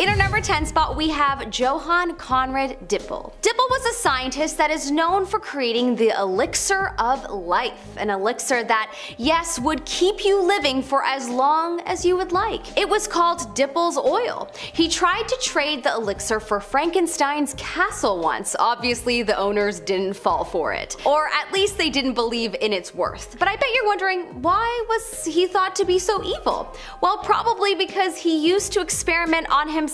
In our number 10 spot, we have Johann Conrad Dippel. Dippel was a scientist that is known for creating the elixir of life, an elixir that, yes, would keep you living for as long as you would like. It was called Dippel's oil. He tried to trade the elixir for Frankenstein's castle once. Obviously, the owners didn't fall for it, or at least they didn't believe in its worth. But I bet you're wondering, why was he thought to be so evil? Well, probably because he used to experiment on himself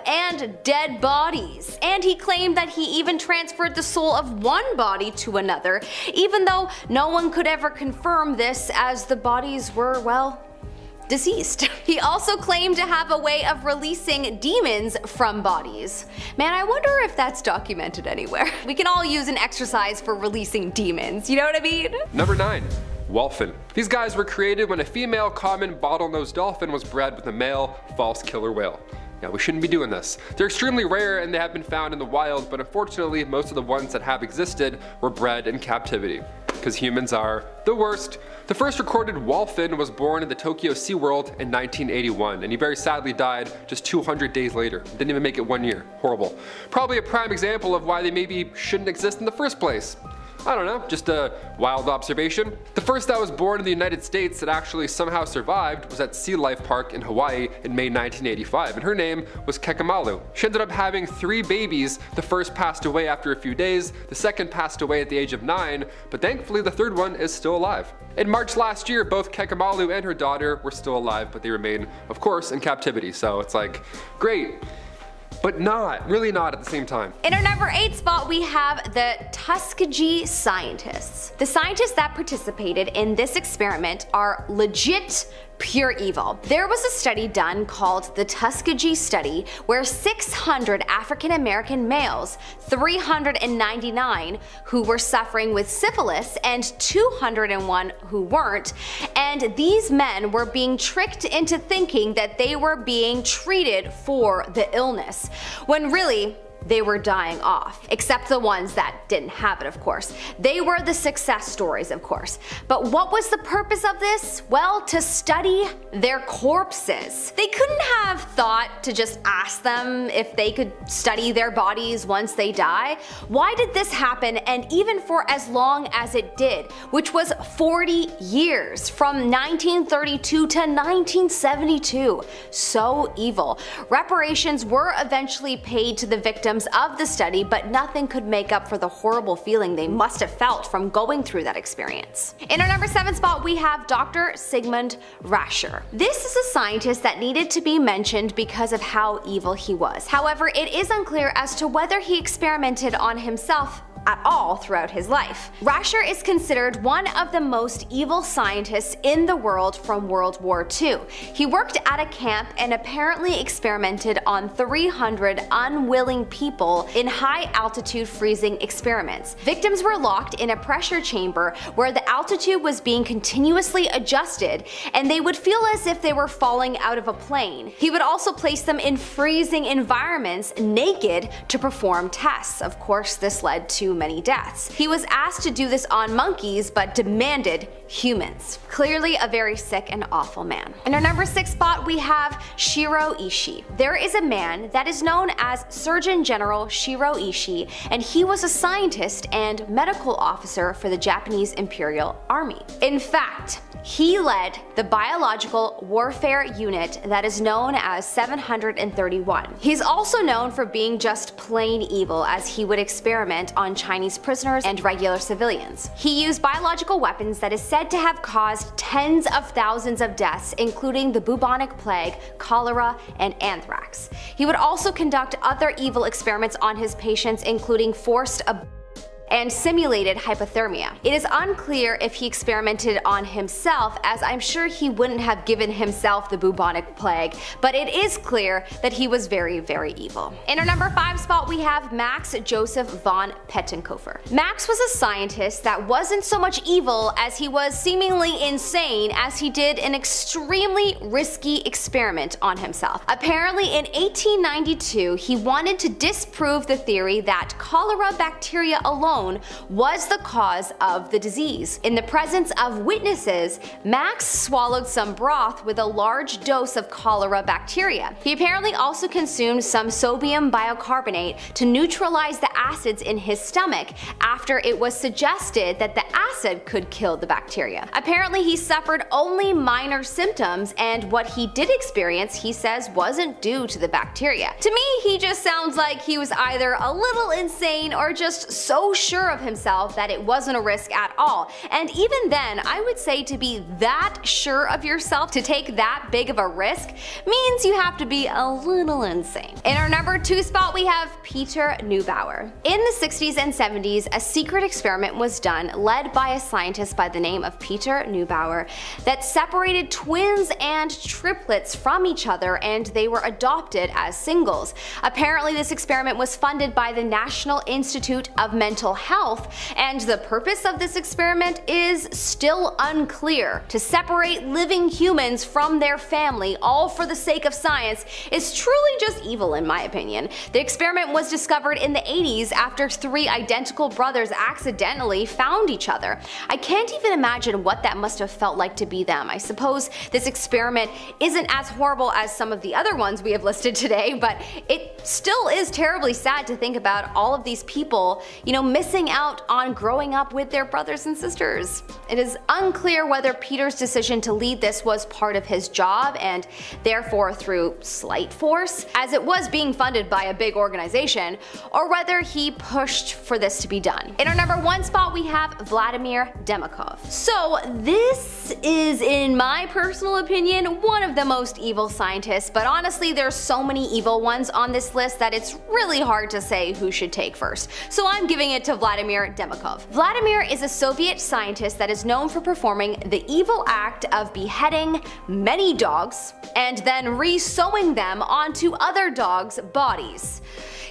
and dead bodies. And he claimed that he even transferred the soul of one body to another, even though no one could ever confirm this as the bodies were, well, deceased. He also claimed to have a way of releasing demons from bodies. Man, I wonder if that's documented anywhere. We can all use an exercise for releasing demons, you know what I mean? Number 9. Wholphin. These guys were created when a female common bottlenose dolphin was bred with a male false killer whale. Yeah, we shouldn't be doing this. They're extremely rare and they have been found in the wild, but unfortunately most of the ones that have existed were bred in captivity. Because humans are the worst. The first recorded wholphin was born in the Tokyo SeaWorld in 1981, and he very sadly died just 200 days later. Didn't even make it 1 year. Horrible. Probably a prime example of why they maybe shouldn't exist in the first place. I don't know, just a wild observation. The first that was born in the United States that actually somehow survived was at Sea Life Park in Hawaii in May 1985, and her name was Kekamalu. She ended up having 3 babies. The first passed away after a few days, the second passed away at the age of 9, but thankfully the third one is still alive. In March last year, both Kekamalu and her daughter were still alive, but they remain, of course, in captivity, so it's like, great. But not, really not at the same time. In our number 8 spot, we have the Tuskegee scientists. The scientists that participated in this experiment are legit pure evil. There was a study done called the Tuskegee study where 600 African American males, 399 who were suffering with syphilis and 201 who weren't, and these men were being tricked into thinking that they were being treated for the illness, when really they were dying off, except the ones that didn't have it, of course. They were the success stories, of course. But what was the purpose of this? Well, to study their corpses. They couldn't have thought to just ask them if they could study their bodies once they die. Why did this happen, and even for as long as it did, which was 40 years, from 1932 to 1972. So evil. Reparations were eventually paid to the victims of the study, but nothing could make up for the horrible feeling they must have felt from going through that experience. In our number 7 spot, we have Dr. Sigmund Rascher. This is a scientist that needed to be mentioned because of how evil he was. However, it is unclear as to whether he experimented on himself at all throughout his life. Rascher is considered one of the most evil scientists in the world from World War II. He worked at a camp and apparently experimented on 300 unwilling people in high altitude freezing experiments. Victims were locked in a pressure chamber where the altitude was being continuously adjusted and they would feel as if they were falling out of a plane. He would also place them in freezing environments naked to perform tests. Of course, this led to many deaths. He was asked to do this on monkeys but demanded humans. Clearly a very sick and awful man. In our number 6 spot, we have Shiro Ishii. There is a man that is known as Surgeon General Shiro Ishii, and he was a scientist and medical officer for the Japanese Imperial Army. In fact, he led the biological warfare unit that is known as 731. He's also known for being just plain evil, as he would experiment on Chinese prisoners and regular civilians. He used biological weapons that is said to have caused tens of thousands of deaths, including the bubonic plague, cholera, and anthrax. He would also conduct other evil experiments on his patients, including forced and simulated hypothermia. It is unclear if he experimented on himself, as I'm sure he wouldn't have given himself the bubonic plague, but it is clear that he was very, very evil. In our number 5 spot, we have Max Joseph von Pettenkofer. Max was a scientist that wasn't so much evil as he was seemingly insane, as he did an extremely risky experiment on himself. Apparently in 1892, he wanted to disprove the theory that cholera bacteria alone alone was the cause of the disease. In the presence of witnesses, Max swallowed some broth with a large dose of cholera bacteria. He apparently also consumed some sodium bicarbonate to neutralize the acids in his stomach after it was suggested that the acid could kill the bacteria. Apparently he suffered only minor symptoms, and what he did experience, he says, wasn't due to the bacteria. To me, he just sounds like he was either a little insane or just so sure of himself that it wasn't a risk at all. And even then, I would say to be that sure of yourself, to take that big of a risk, means you have to be a little insane. In our number 2 spot, we have Peter Neubauer. In the 60s and 70s, a secret experiment was done led by a scientist by the name of Peter Neubauer that separated twins and triplets from each other, and they were adopted as singles. Apparently this experiment was funded by the National Institute of Mental Health, and the purpose of this experiment is still unclear. To separate living humans from their family, all for the sake of science, is truly just evil in my opinion. The experiment was discovered in the 80s after 3 identical brothers accidentally found each other. I can't even imagine what that must have felt like to be them. I suppose this experiment isn't as horrible as some of the other ones we have listed today, but it still is terribly sad to think about all of these people, missing out on growing up with their brothers and sisters. It is unclear whether Peter's decision to lead this was part of his job and therefore through slight force, as it was being funded by a big organization, or whether he pushed for this to be done. In our number 1 spot, we have Vladimir Demikov. So this is, in my personal opinion, one of the most evil scientists, but honestly there's so many evil ones on this list that it's really hard to say who should take first. So I'm giving it to Vladimir Demikov. Vladimir is a Soviet scientist that is known for performing the evil act of beheading many dogs and then re-sewing them onto other dogs' bodies.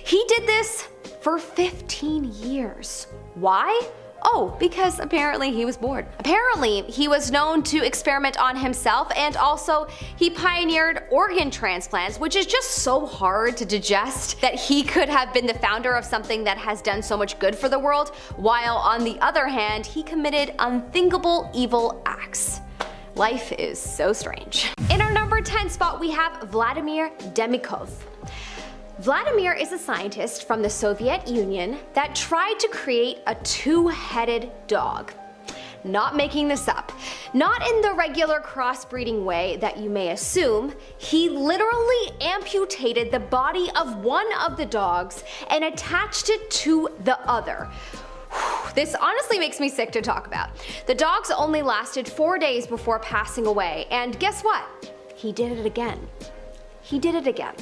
He did this for 15 years. Why? Oh, because apparently he was bored. Apparently, he was known to experiment on himself, and also he pioneered organ transplants, which is just so hard to digest that he could have been the founder of something that has done so much good for the world, while on the other hand, he committed unthinkable evil acts. Life is so strange. In our number 10 spot, we have Vladimir Demikov. Vladimir is a scientist from the Soviet Union that tried to create a 2-headed dog. Not making this up. Not in the regular crossbreeding way that you may assume. He literally amputated the body of one of the dogs and attached it to the other. This honestly makes me sick to talk about. The dogs only lasted 4 days before passing away, and guess what? He did it again. He did it again.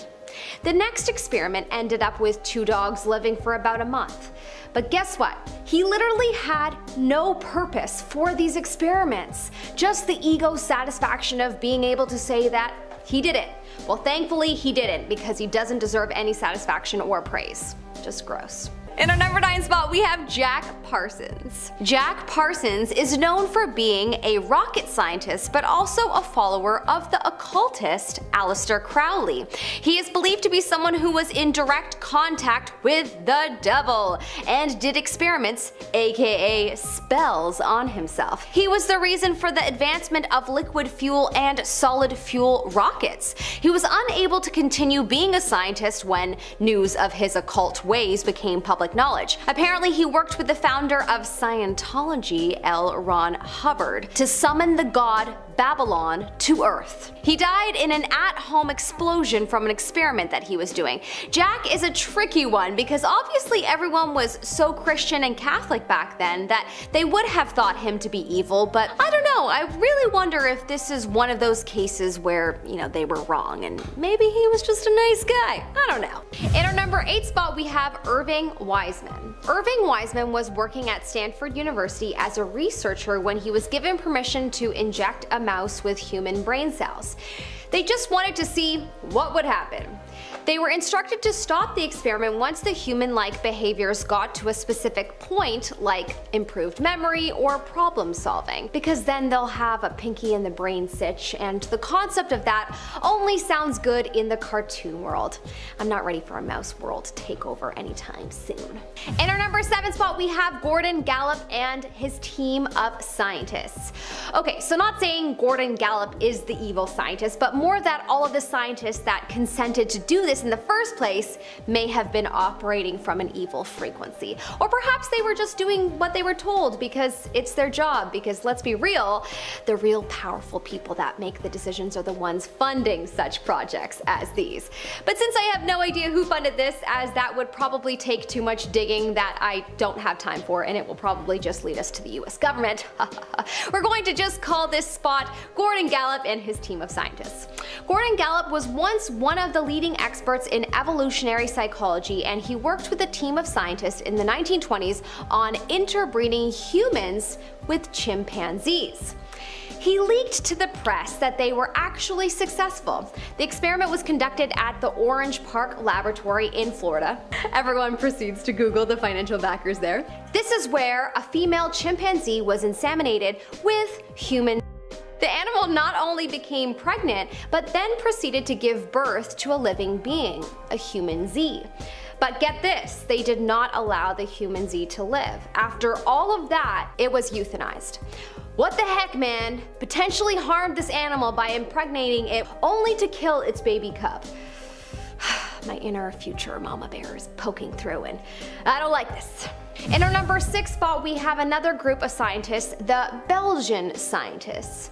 The next experiment ended up with 2 dogs living for about a month. But guess what? He literally had no purpose for these experiments. Just the ego satisfaction of being able to say that he did it. Well, thankfully he didn't, because he doesn't deserve any satisfaction or praise. Just gross. In our number 9 spot, we have Jack Parsons. Jack Parsons is known for being a rocket scientist, but also a follower of the occultist Aleister Crowley. He is believed to be someone who was in direct contact with the devil and did experiments, aka spells, on himself. He was the reason for the advancement of liquid fuel and solid fuel rockets. He was unable to continue being a scientist when news of his occult ways became public knowledge. Apparently he worked with the founder of Scientology, L. Ron Hubbard, to summon the god Babylon to Earth. He died in an at-home explosion from an experiment that he was doing. Jack is a tricky one because obviously everyone was so Christian and Catholic back then that they would have thought him to be evil, but I don't know, I really wonder if this is one of those cases where, they were wrong and maybe he was just a nice guy. I don't know. In our number 8 spot, we have Irving Wiseman. Irving Wiseman was working at Stanford University as a researcher when he was given permission to inject a mouse with human brain cells. They just wanted to see what would happen. They were instructed to stop the experiment once the human-like behaviors got to a specific point, like improved memory or problem solving, because then they'll have a pinky in the brain sitch, and the concept of that only sounds good in the cartoon world. I'm not ready for a mouse world takeover anytime soon. In our number 7 spot, we have Gordon Gallup and his team of scientists. Okay, so not saying Gordon Gallup is the evil scientist, but more that all of the scientists that consented to do this in the first place may have been operating from an evil frequency. Or perhaps they were just doing what they were told because it's their job, because let's be real, the real powerful people that make the decisions are the ones funding such projects as these. But since I have no idea who funded this, as that would probably take too much digging that I don't have time for, and it will probably just lead us to the US government, we're going to just call this spot Gordon Gallup and his team of scientists. Gordon Gallup was once one of the leading experts in evolutionary psychology, and he worked with a team of scientists in the 1920s on interbreeding humans with chimpanzees. He leaked to the press that they were actually successful. The experiment was conducted at the Orange Park Laboratory in Florida. Everyone proceeds to Google the financial backers there. This is where a female chimpanzee was inseminated with human. The animal not only became pregnant, but then proceeded to give birth to a living being, a human Z. But get this, they did not allow the human Z to live. After all of that, it was euthanized. What the heck, man? Potentially harmed this animal by impregnating it only to kill its baby cub. My inner future mama bear is poking through, and I don't like this. In our number 6 spot, we have another group of scientists, the Belgian scientists.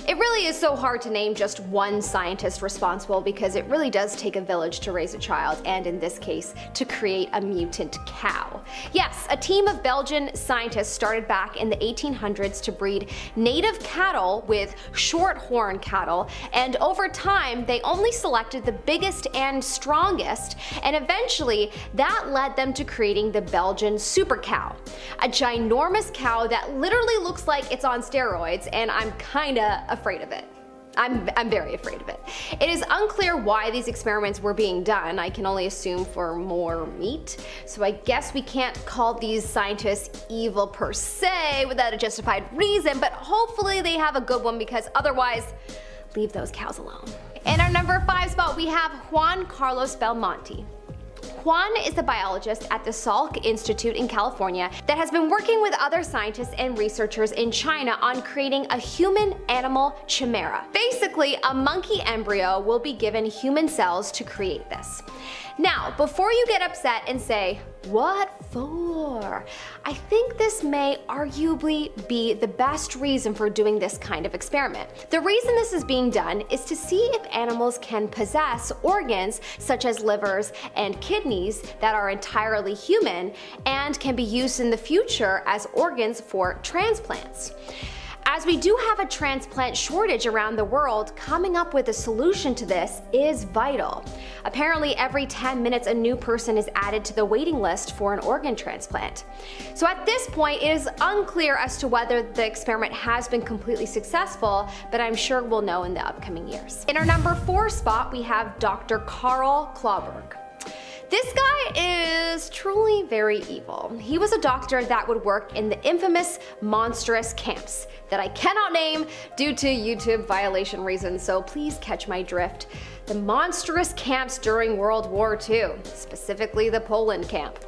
It really is so hard to name just one scientist responsible because it really does take a village to raise a child, and in this case, to create a mutant cow. Yes, a team of Belgian scientists started back in the 1800s to breed native cattle with short-horn cattle, and over time, they only selected the biggest and strongest, and eventually, that led them to creating the Belgian super cow. A ginormous cow that literally looks like it's on steroids, and I'm kinda afraid of it. I'm very afraid of it. It is unclear why these experiments were being done. I can only assume for more meat. So I guess we can't call these scientists evil per se without a justified reason, but hopefully they have a good one, because otherwise, leave those cows alone. In our number 5 spot, we have Juan Carlos Belmonte. Juan is a biologist at the Salk Institute in California that has been working with other scientists and researchers in China on creating a human-animal chimera. Basically, a monkey embryo will be given human cells to create this. Now, before you get upset and say, "What for?" I think this may arguably be the best reason for doing this kind of experiment. The reason this is being done is to see if animals can possess organs such as livers and kidneys that are entirely human and can be used in the future as organs for transplants. As we do have a transplant shortage around the world, coming up with a solution to this is vital. Apparently, every 10 minutes a new person is added to the waiting list for an organ transplant. So at this point, it is unclear as to whether the experiment has been completely successful, but I'm sure we'll know in the upcoming years. In our number 4 spot, we have Dr. Karl Klauberg. This guy is truly very evil. He was a doctor that would work in the infamous monstrous camps that I cannot name due to YouTube violation reasons, so please catch my drift. The monstrous camps during World War II, specifically the Poland camp.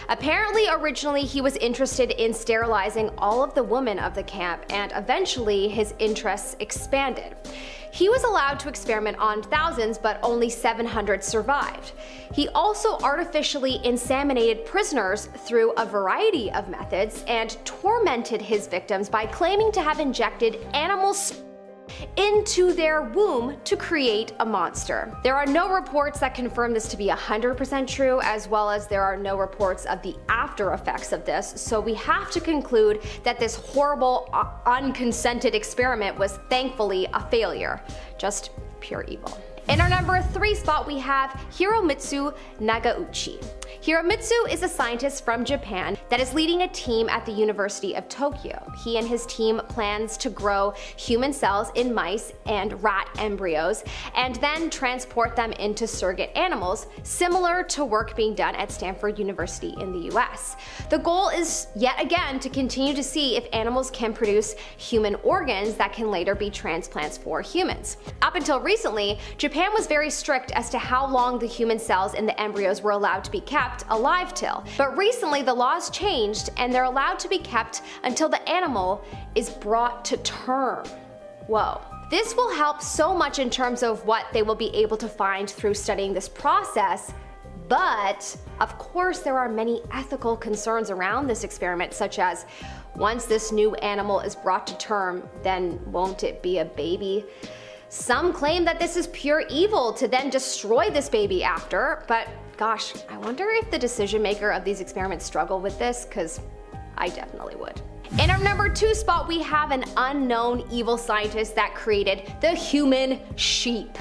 Apparently, originally he was interested in sterilizing all of the women of the camp, and eventually his interests expanded. He was allowed to experiment on thousands, but only 700 survived. He also artificially inseminated prisoners through a variety of methods and tormented his victims by claiming to have injected animal sperm into their womb to create a monster. There are no reports that confirm this to be 100% true, as well as there are no reports of the after effects of this, so we have to conclude that this horrible, unconsented experiment was thankfully a failure. Just pure evil. In our number 3 spot, we have Hiromitsu Nagauchi. Hiromitsu is a scientist from Japan that is leading a team at the University of Tokyo. He and his team plans to grow human cells in mice and rat embryos and then transport them into surrogate animals, similar to work being done at Stanford University in the US. The goal is yet again to continue to see if animals can produce human organs that can later be transplants for humans. Up until recently, Japan was very strict as to how long the human cells in the embryos were allowed to be kept alive till. But recently the laws changed and they're allowed to be kept until the animal is brought to term. Whoa. This will help so much in terms of what they will be able to find through studying this process. But of course there are many ethical concerns around this experiment, such as once this new animal is brought to term, then won't it be a baby? Some claim that this is pure evil to then destroy this baby after, but gosh, I wonder if the decision maker of these experiments struggle with this, because I definitely would. In our number 2 spot, we have an unknown evil scientist that created the human sheep.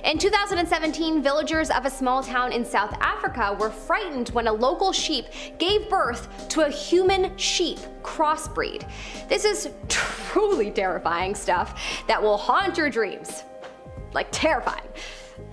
In 2017, villagers of a small town in South Africa were frightened when a local sheep gave birth to a human sheep crossbreed. This is truly terrifying stuff that will haunt your dreams. Like, terrifying.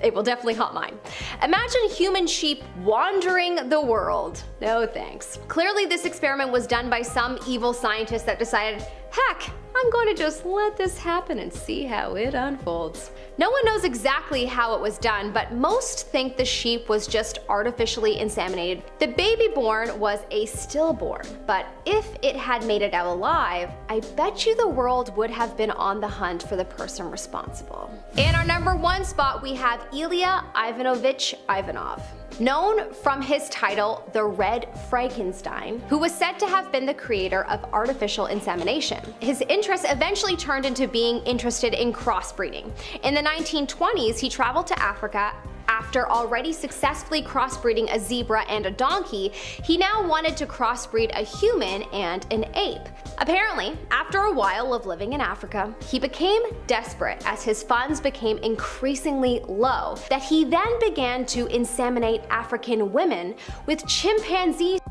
It will definitely haunt mine. Imagine human sheep wandering the world. No thanks. Clearly this experiment was done by some evil scientist that decided, heck, I'm going to just let this happen and see how it unfolds. No one knows exactly how it was done, but most think the sheep was just artificially inseminated. The baby born was a stillborn, but if it had made it out alive, I bet you the world would have been on the hunt for the person responsible. In our number 1 spot, we have Ilya Ivanovich Ivanov. Known from his title, The Red Frankenstein, who was said to have been the creator of artificial insemination. His interest eventually turned into being interested in crossbreeding. In the 1920s, he traveled to Africa. After already successfully crossbreeding a zebra and a donkey, he now wanted to crossbreed a human and an ape. Apparently, after a while of living in Africa, he became desperate as his funds became increasingly low, that he then began to inseminate African women with chimpanzees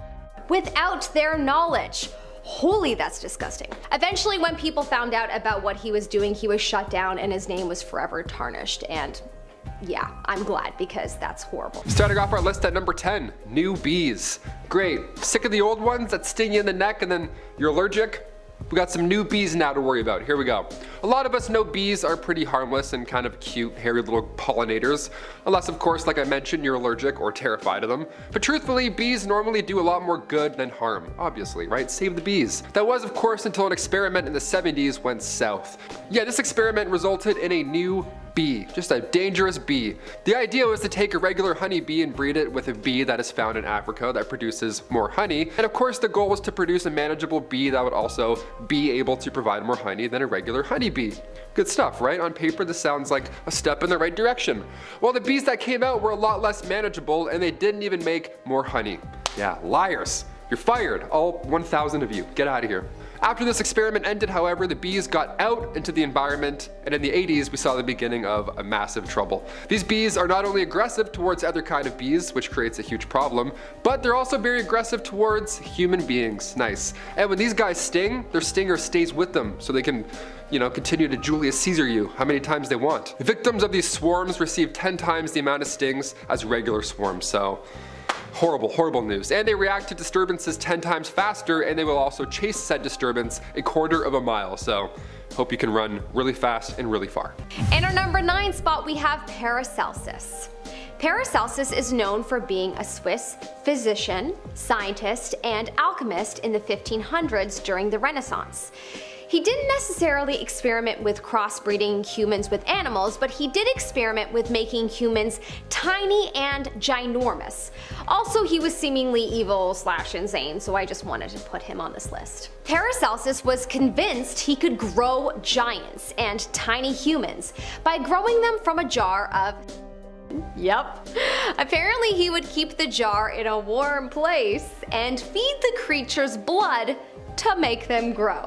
without their knowledge. Holy, that's disgusting. Eventually, when people found out about what he was doing, he was shut down and his name was forever tarnished, and yeah, I'm glad, because that's horrible. Starting off our list at number 10, new bees. Great. Sick of the old ones that sting you in the neck and then you're allergic? We got some new bees now to worry about. Here we go. A lot of us know bees are pretty harmless and kind of cute, hairy little pollinators. Unless, of course, like I mentioned, you're allergic or terrified of them. But truthfully, bees normally do a lot more good than harm. Obviously, right? Save the bees. That was, of course, until an experiment in the 70s went south. Yeah, this experiment resulted in a new bee, just a dangerous bee. The idea was to take a regular honeybee and breed it with a bee that is found in Africa that produces more honey. And of course the goal was to produce a manageable bee that would also be able to provide more honey than a regular honeybee. Good stuff, right? On paper this sounds like a step in the right direction. Well, the bees that came out were a lot less manageable and they didn't even make more honey. Yeah, liars. You're fired, all 1,000 of you. Get out of here. After this experiment ended, however, the bees got out into the environment, and in the 80s we saw the beginning of a massive trouble. These bees are not only aggressive towards other kind of bees, which creates a huge problem, but they're also very aggressive towards human beings. Nice. And when these guys sting, their stinger stays with them, so they can, continue to Julius Caesar you how many times they want. The victims of these swarms receive 10 times the amount of stings as regular swarms, so horrible, horrible news. And they react to disturbances 10 times faster, and they will also chase said disturbance a quarter of a mile. So hope you can run really fast and really far. In our number 9 spot, we have Paracelsus. Paracelsus is known for being a Swiss physician, scientist, and alchemist in the 1500s during the Renaissance. He didn't necessarily experiment with crossbreeding humans with animals, but he did experiment with making humans tiny and ginormous. Also, he was seemingly evil/insane, so I just wanted to put him on this list. Paracelsus was convinced he could grow giants and tiny humans by growing them from a jar of Yep. Apparently he would keep the jar in a warm place and feed the creatures blood to make them grow.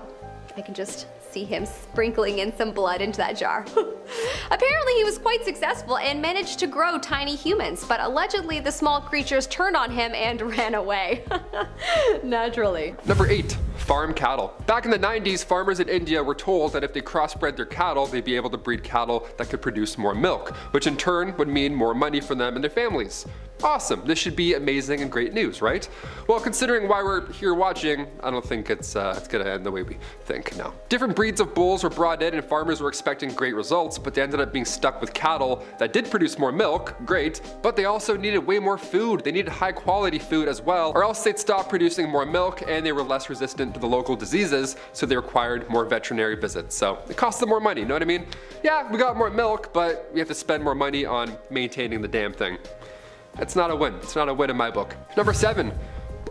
I can just see him sprinkling in some blood into that jar. Apparently he was quite successful and managed to grow tiny humans, but allegedly the small creatures turned on him and ran away. Naturally. Number 8. Farm cattle. Back in the 90s, farmers in India were told that if they crossbred their cattle, they'd be able to breed cattle that could produce more milk, which in turn would mean more money for them and their families. Awesome, this should be amazing and great news, right? Well, considering why we're here watching, I don't think it's gonna end the way we think, no. Different breeds of bulls were brought in and farmers were expecting great results, but they ended up being stuck with cattle that did produce more milk, great, but they also needed way more food. They needed high quality food as well, or else they'd stop producing more milk and they were less resistant to the local diseases, so they required more veterinary visits. So it cost them more money, you know what I mean? Yeah, we got more milk, but we have to spend more money on maintaining the damn thing. It's not a win. It's not a win in my book. Number 7,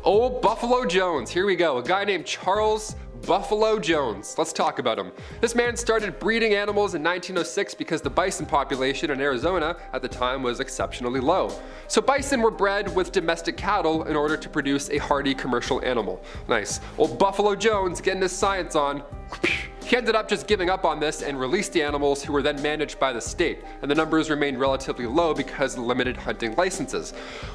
old Buffalo Jones. Here we go. A guy named Charles Buffalo Jones. Let's talk about him. This man started breeding animals in 1906 because the bison population in Arizona at the time was exceptionally low. So bison were bred with domestic cattle in order to produce a hardy commercial animal. Nice. Old Buffalo Jones getting his science on. He ended up just giving up on this and released the animals, who were then managed by the state, and the numbers remained relatively low because of limited hunting licenses.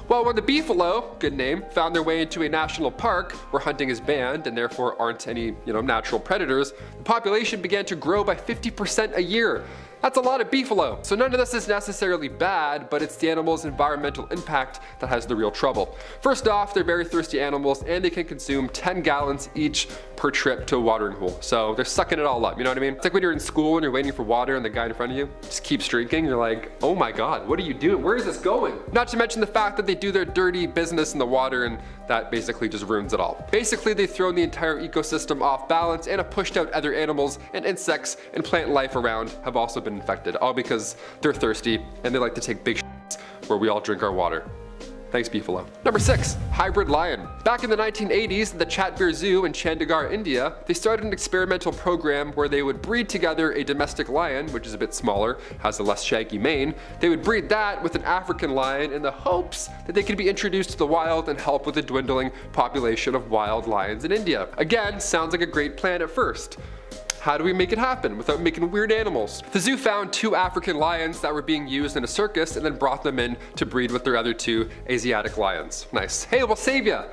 Well, when the beefalo, good name, found their way into a national park where hunting is banned and therefore aren't any, natural predators, the population began to grow by 50% a year. That's a lot of beefalo. So none of this is necessarily bad, but it's the animal's environmental impact that has the real trouble. First off, they're very thirsty animals and they can consume 10 gallons each per trip to a watering hole. So they're sucking it all up, you know what I mean? It's like when you're in school and you're waiting for water and the guy in front of you just keeps drinking. You're like, oh my God, what are you doing? Where is this going? Not to mention the fact that they do their dirty business in the water and that basically just ruins it all. Basically, they've thrown the entire ecosystem off balance and have pushed out other animals, and insects and plant life around have also been infected, all because they're thirsty and they like to take big shits where we all drink our water. Thanks, beefalo. Number 6, hybrid lion. Back in the 1980s at the Chatbir Zoo in Chandigarh, India, they started an experimental program where they would breed together a domestic lion, which is a bit smaller, has a less shaggy mane. They would breed that with an African lion in the hopes that they could be introduced to the wild and help with the dwindling population of wild lions in India. Again, sounds like a great plan at first. How do we make it happen without making weird animals? The zoo found 2 African lions that were being used in a circus and then brought them in to breed with their other 2 Asiatic lions. Nice. Hey, we'll save ya.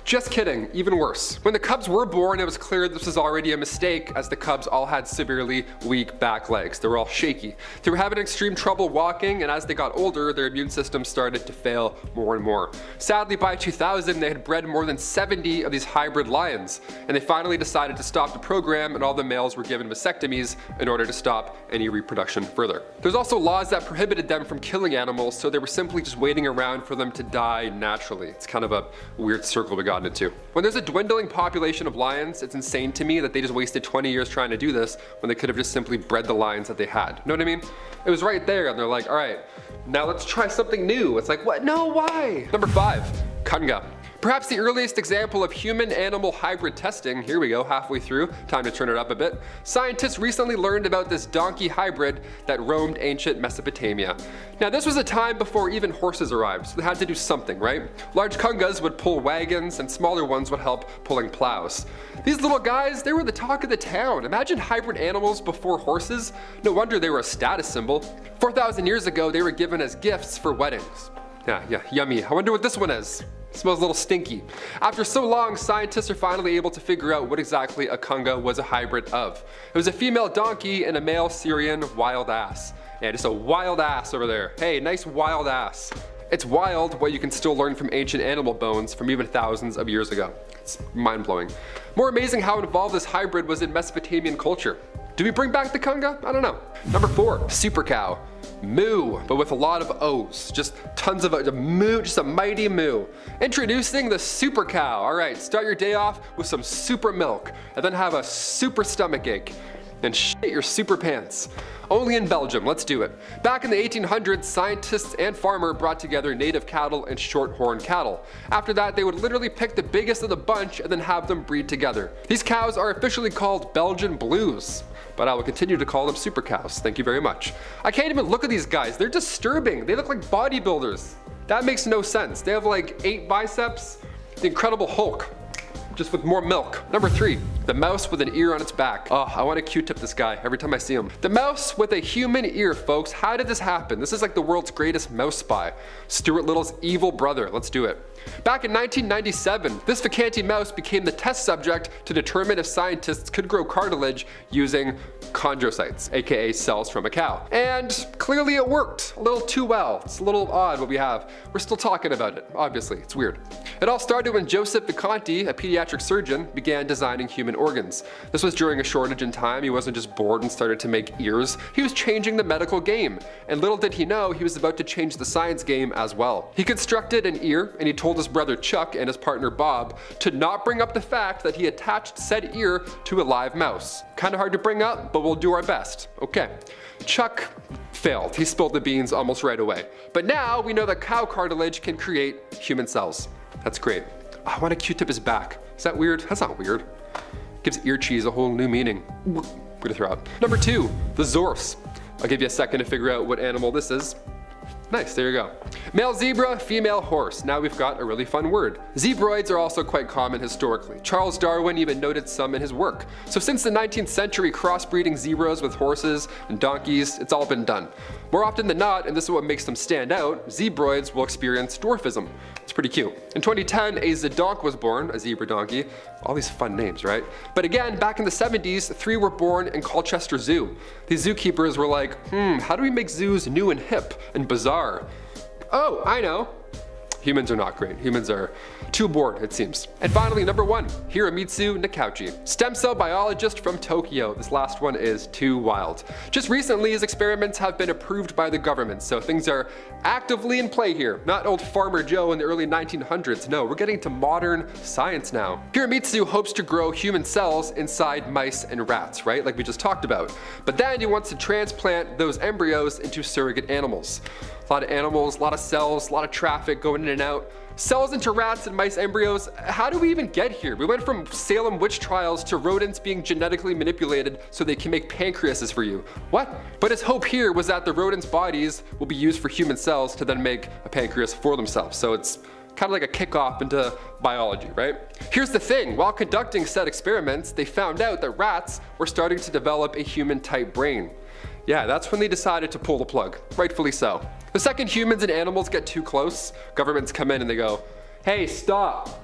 Just kidding, even worse. When the cubs were born, it was clear this was already a mistake, as the cubs all had severely weak back legs. They were all shaky. They were having extreme trouble walking, and as they got older, their immune system started to fail more and more. Sadly, by 2000, they had bred more than 70 of these hybrid lions, and they finally decided to stop the program, and all the males were given vasectomies in order to stop any reproduction further. There's also laws that prohibited them from killing animals, so they were simply just waiting around for them to die naturally. It's kind of a weird circle we got into. When there's a dwindling population of lions, it's insane to me that they just wasted 20 years trying to do this when they could have just simply bred the lions that they had. You know what I mean? It was right there and they're like, all right, now let's try something new. It's like, what? No, why? Number 5, kunga. Perhaps the earliest example of human-animal hybrid testing. Here we go, halfway through, time to turn it up a bit. Scientists recently learned about this donkey hybrid that roamed ancient Mesopotamia. Now this was a time before even horses arrived, so they had to do something, right? Large kungas would pull wagons and smaller ones would help pulling plows. These little guys, they were the talk of the town. Imagine hybrid animals before horses. No wonder they were a status symbol. 4,000 years ago, they were given as gifts for weddings. Yeah, yummy. I wonder what this one is. Smells a little stinky. After so long, scientists are finally able to figure out what exactly a kunga was a hybrid of. It was a female donkey and a male Syrian wild ass. Yeah, just a wild ass over there. Hey, nice wild ass. It's wild what you can still learn from ancient animal bones from even thousands of years ago. It's mind-blowing. More amazing how involved this hybrid was in Mesopotamian culture. Do we bring back the kunga? I don't know. Number 4, super cow. Moo, but with a lot of O's. Just tons of a moo, just a mighty moo. Introducing the super cow. All right, start your day off with some super milk and then have a super stomach ache and shit your super pants. Only in Belgium, let's do it. Back in the 1800s, scientists and farmers brought together native cattle and short-horn cattle. After that, they would literally pick the biggest of the bunch and then have them breed together. These cows are officially called Belgian Blues, but I will continue to call them super cows. Thank you very much. I can't even look at these guys. They're disturbing. They look like bodybuilders. That makes no sense. They have like 8 biceps. The Incredible Hulk, just with more milk. Number 3, The mouse with an ear on its back. Oh, I want to Q-tip this guy every time I see him. The mouse with a human ear, folks. How did this happen? This is like the world's greatest mouse spy. Stuart Little's evil brother. Let's do it. Back in 1997, this Vacanti mouse became the test subject to determine if scientists could grow cartilage using chondrocytes, aka cells from a cow. And clearly it worked a little too well. It's a little odd what we have. We're still talking about it, obviously. It's weird. It all started when Joseph Vacanti, a pediatric surgeon, began designing human organs. This was during a shortage in time. He wasn't just bored and started to make ears. He was changing the medical game. And little did he know, he was about to change the science game as well. He constructed an ear, and he told his brother Chuck and his partner Bob to not bring up the fact that he attached said ear to a live mouse. Kind of hard to bring up, but we'll do our best. Okay. Chuck failed. He spilled the beans almost right away. But now we know that cow cartilage can create human cells. That's great. I want to Q-tip his back. Is that weird? That's not weird. Gives ear cheese a whole new meaning. We're gonna throw out. Number 2, the zorse. I'll give you a second to figure out what animal this is. Nice, there you go. Male zebra, female horse. Now we've got a really fun word. Zebroids are also quite common historically. Charles Darwin even noted some in his work. So since the 19th century, crossbreeding zebras with horses and donkeys, it's all been done. More often than not, and this is what makes them stand out, zebroids will experience dwarfism. It's pretty cute. In 2010, a zedonk was born, a zebra donkey. All these fun names, right? But again, back in the 70s, 3 were born in Colchester Zoo. These zookeepers were like, how do we make zoos new and hip and bizarre? Oh, I know. Humans are not great. Humans are too bored, it seems. And finally, number 1, Hiramitsu Nakauchi, stem cell biologist from Tokyo. This last one is too wild. Just recently, his experiments have been approved by the government, so things are actively in play here. Not old Farmer Joe in the early 1900s. No, we're getting to modern science now. Hiramitsu hopes to grow human cells inside mice and rats, right? Like we just talked about. But then he wants to transplant those embryos into surrogate animals. A lot of animals, a lot of cells, a lot of traffic going in and out. Cells into rats and mice embryos. How do we even get here? We went from Salem witch trials to rodents being genetically manipulated so they can make pancreases for you. What? But his hope here was that the rodents' bodies will be used for human cells to then make a pancreas for themselves. So it's kind of like a kickoff into biology, right? Here's the thing, while conducting said experiments, they found out that rats were starting to develop a human-type brain. Yeah, that's when they decided to pull the plug, rightfully so. The second humans and animals get too close, governments come in and they go, hey, stop.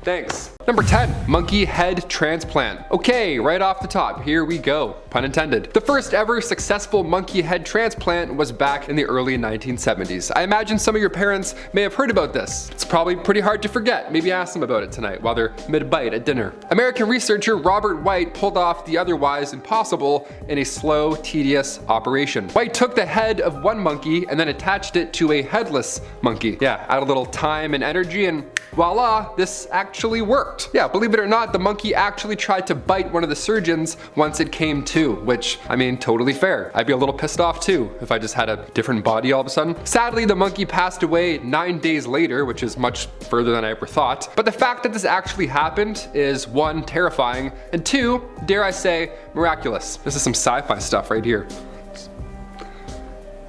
Thanks. Number 10, monkey head transplant. Okay, right off the top, here we go, pun intended. The first ever successful monkey head transplant was back in the early 1970s. I imagine some of your parents may have heard about this. It's probably pretty hard to forget. Maybe ask them about it tonight while they're mid-bite at dinner. American researcher Robert White pulled off the otherwise impossible in a slow, tedious operation. White took the head of one monkey and then attached it to a headless monkey. Yeah, add a little time and energy and voila, this actually worked. Yeah, believe it or not, the monkey actually tried to bite one of the surgeons once it came to, which, I mean, totally fair. I'd be a little pissed off too if I just had a different body all of a sudden. Sadly, the monkey passed away 9 days later, which is much further than I ever thought. But the fact that this actually happened is 1, terrifying, and 2, dare I say, miraculous. This is some sci-fi stuff right here.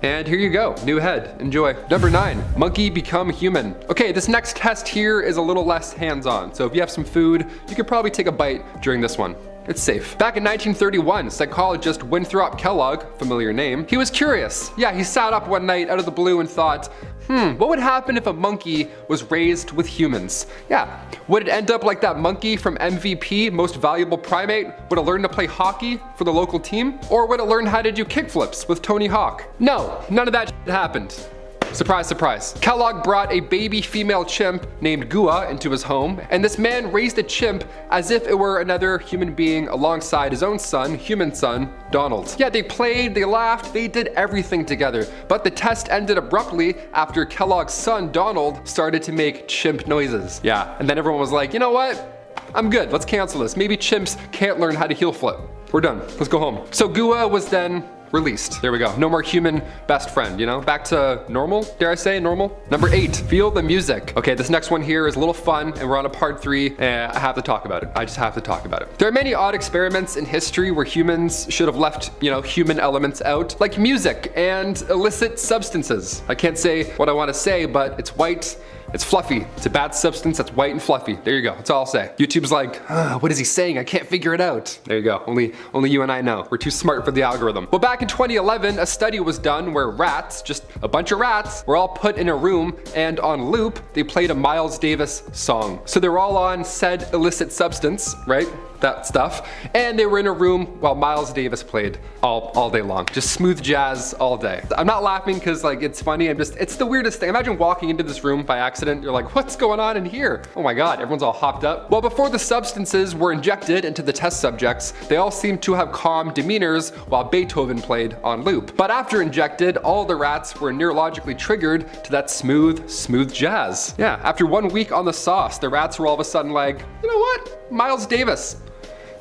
And here you go, new head, enjoy. Number 9, monkey become human. Okay, this next test here is a little less hands-on, so if you have some food, you could probably take a bite during this one. It's safe. Back in 1931, psychologist Winthrop Kellogg, familiar name, he was curious. Yeah, he sat up one night out of the blue and thought, what would happen if a monkey was raised with humans? Yeah, would it end up like that monkey from MVP, Most Valuable Primate? Would it learn to play hockey for the local team? Or would it learn how to do kickflips with Tony Hawk? No, none of that happened. Surprise, surprise. Kellogg brought a baby female chimp named Gua into his home, and this man raised a chimp as if it were another human being alongside his own son, human son, Donald. Yeah, they played, they laughed, they did everything together, but the test ended abruptly after Kellogg's son, Donald, started to make chimp noises. Yeah, and then everyone was like, you know what? I'm good, let's cancel this. Maybe chimps can't learn how to heel flip. We're done, let's go home. So Gua was then released. There we go. No more human best friend, you know? Back to normal, dare I say, normal? Number 8, feel the music. Okay, this next one here is a little fun, and we're on a part 3, and I have to talk about it. I just have to talk about it. There are many odd experiments in history where humans should have left, human elements out, like music and illicit substances. I can't say what I want to say, but it's white, It's fluffy. It's a bad substance that's white and fluffy. There you go. That's all I'll say. YouTube's like, what is he saying? I can't figure it out. There you go. Only you and I know. We're too smart for the algorithm. Well, back in 2011, a study was done where rats, just a bunch of rats, were all put in a room and on loop, they played a Miles Davis song. So they were all on said illicit substance, right? That stuff. And they were in a room while Miles Davis played all day long. Just smooth jazz all day. I'm not laughing because like it's funny. It's the weirdest thing. Imagine walking into this room by accident. You're like, what's going on in here? Oh my God, everyone's all hopped up. Well, before the substances were injected into the test subjects, they all seemed to have calm demeanors while Beethoven played on loop. But after injected, all the rats were neurologically triggered to that smooth jazz. Yeah, after 1 week on the sauce, the rats were all of a sudden like, you know what? Miles Davis.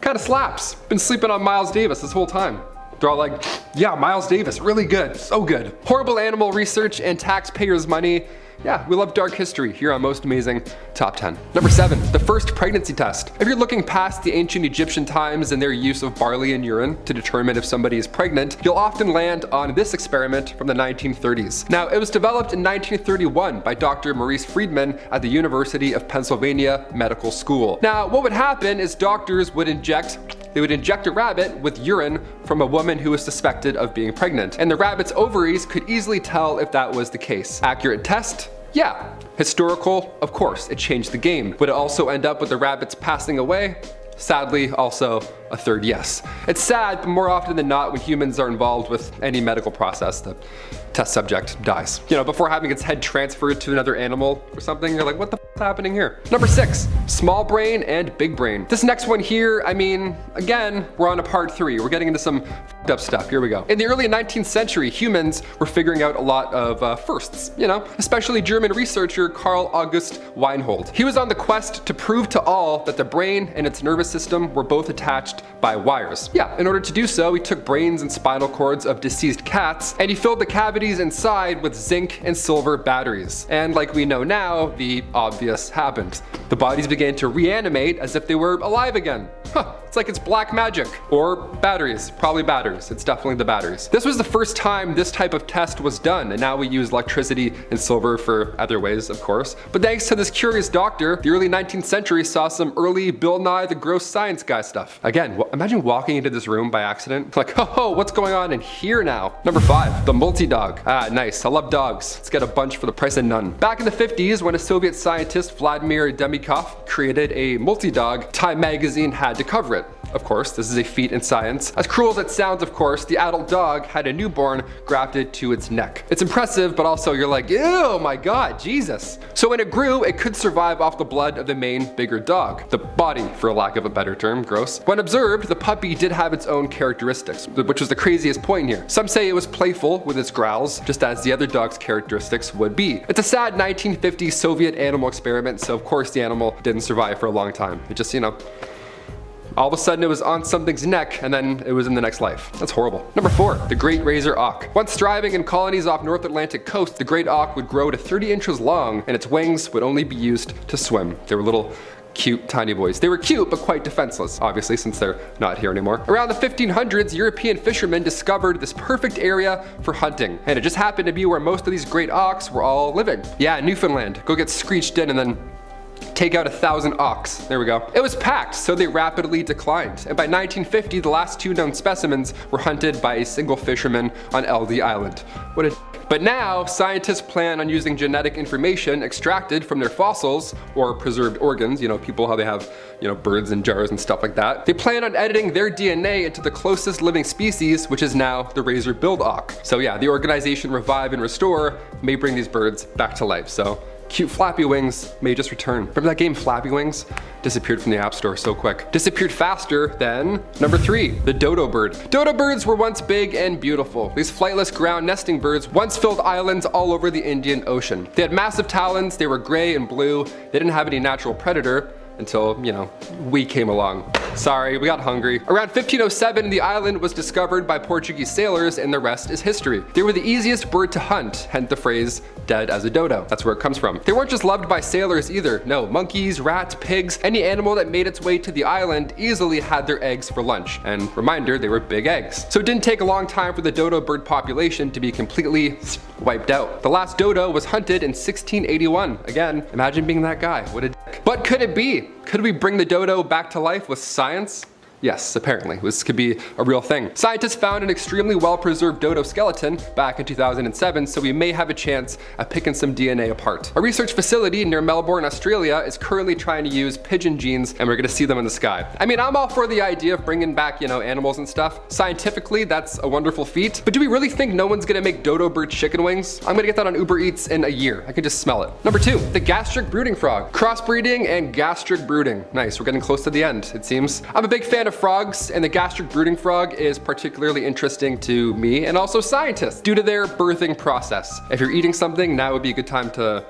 Kind of slaps. Been sleeping on Miles Davis this whole time. They're all like, yeah, Miles Davis, really good, so good. Horrible animal research and taxpayers' money. Yeah, we love dark history here on Most Amazing Top 10. Number 7, the first pregnancy test. If you're looking past the ancient Egyptian times and their use of barley and urine to determine if somebody is pregnant, you'll often land on this experiment from the 1930s. Now, it was developed in 1931 by Dr. Maurice Friedman at the University of Pennsylvania Medical School. Now, what would happen is doctors would inject a rabbit with urine from a woman who was suspected of being pregnant, and the rabbit's ovaries could easily tell if that was the case. Accurate test? Yeah. Historical? Of course, it changed the game. Would it also end up with the rabbits passing away? Sadly, also a third yes. It's sad, but more often than not, when humans are involved with any medical process, the test subject dies. You know, before having its head transferred to another animal or something, you're like, what the f is happening here? Number 6, small brain and big brain. This next one here, I mean, again, we're on a part 3. We're getting into some f***ed up stuff. Here we go. In the early 19th century, humans were figuring out a lot of firsts, you know, especially German researcher Carl August Weinhold. He was on the quest to prove to all that the brain and its nervous system were both attached by wires. Yeah, in order to do so, he took brains and spinal cords of deceased cats, and he filled the cavities inside with zinc and silver batteries. And like we know now, the obvious happened. The bodies began to reanimate as if they were alive again. It's like it's black magic. Or batteries, probably batteries. It's definitely the batteries. This was the first time this type of test was done, and now we use electricity and silver for other ways, of course. But thanks to this curious doctor, the early 19th century saw some early Bill Nye the Gross Science Guy stuff. Again, imagine walking into this room by accident. Like, oh, what's going on in here now? Number 5, the multi-dog. Ah, nice. I love dogs. Let's get a bunch for the price of none. Back in the 50s, when a Soviet scientist, Vladimir Demikov, created a multi-dog, Time magazine had to cover it. Of course, this is a feat in science. As cruel as it sounds, of course, the adult dog had a newborn grafted to its neck. It's impressive, but also you're like, ew, my God, Jesus. So when it grew, it could survive off the blood of the main, bigger dog. The body, for lack of a better term, gross. When observed, the puppy did have its own characteristics, which was the craziest point here. Some say it was playful with its growls, just as the other dog's characteristics would be. It's a sad 1950s Soviet animal experiment, so of course the animal didn't survive for a long time. It just, you know, all of a sudden it was on something's neck and then it was in the next life. That's horrible. Number 4, the great razor auk. Once thriving in colonies off North Atlantic coast, the great auk would grow to 30 inches long and its wings would only be used to swim. They were little cute tiny boys. They were cute but quite defenseless, obviously, since they're not here anymore. Around the 1500s, European fishermen discovered this perfect area for hunting, and it just happened to be where most of these great auks were all living. Yeah, Newfoundland. Go get screeched in and then take out 1,000 auks. There we go. It was packed, so they rapidly declined. And by 1950, the last 2 known specimens were hunted by a single fisherman on LD Island. What a But now, scientists plan on using genetic information extracted from their fossils or preserved organs, you know, people how they have, you know, birds in jars and stuff like that. They plan on editing their DNA into the closest living species, which is now the razor-billed auk. So yeah, the organization Revive and Restore may bring these birds back to life. So cute flappy wings may just return. Remember that game Flappy Wings? Disappeared from the App Store so quick. Disappeared faster than number 3, the dodo bird. Dodo birds were once big and beautiful. These flightless ground nesting birds once filled islands all over the Indian Ocean. They had massive talons, they were gray and blue, they didn't have any natural predator until, you know, we came along. Sorry, we got hungry. Around 1507, the island was discovered by Portuguese sailors, and the rest is history. They were the easiest bird to hunt, hence the phrase, dead as a dodo. That's where it comes from. They weren't just loved by sailors either. No, monkeys, rats, pigs, any animal that made its way to the island easily had their eggs for lunch. And reminder, they were big eggs. So it didn't take a long time for the dodo bird population to be completely wiped out. The last dodo was hunted in 1681. Again, imagine being that guy. What a dick. But could it be? Could we bring the dodo back to life with science? Yes, apparently. This could be a real thing. Scientists found an extremely well-preserved dodo skeleton back in 2007, so we may have a chance at picking some DNA apart. A research facility near Melbourne, Australia is currently trying to use pigeon genes, and we're gonna see them in the sky. I mean, I'm all for the idea of bringing back, animals and stuff. Scientifically, that's a wonderful feat, but do we really think no one's gonna make dodo bird chicken wings? I'm gonna get that on Uber Eats in a year. I can just smell it. Number 2, the gastric brooding frog. Crossbreeding and gastric brooding. Nice, we're getting close to the end, it seems. I'm a big fan of frogs, and the gastric brooding frog is particularly interesting to me and also scientists due to their birthing process. If you're eating something, now would be a good time to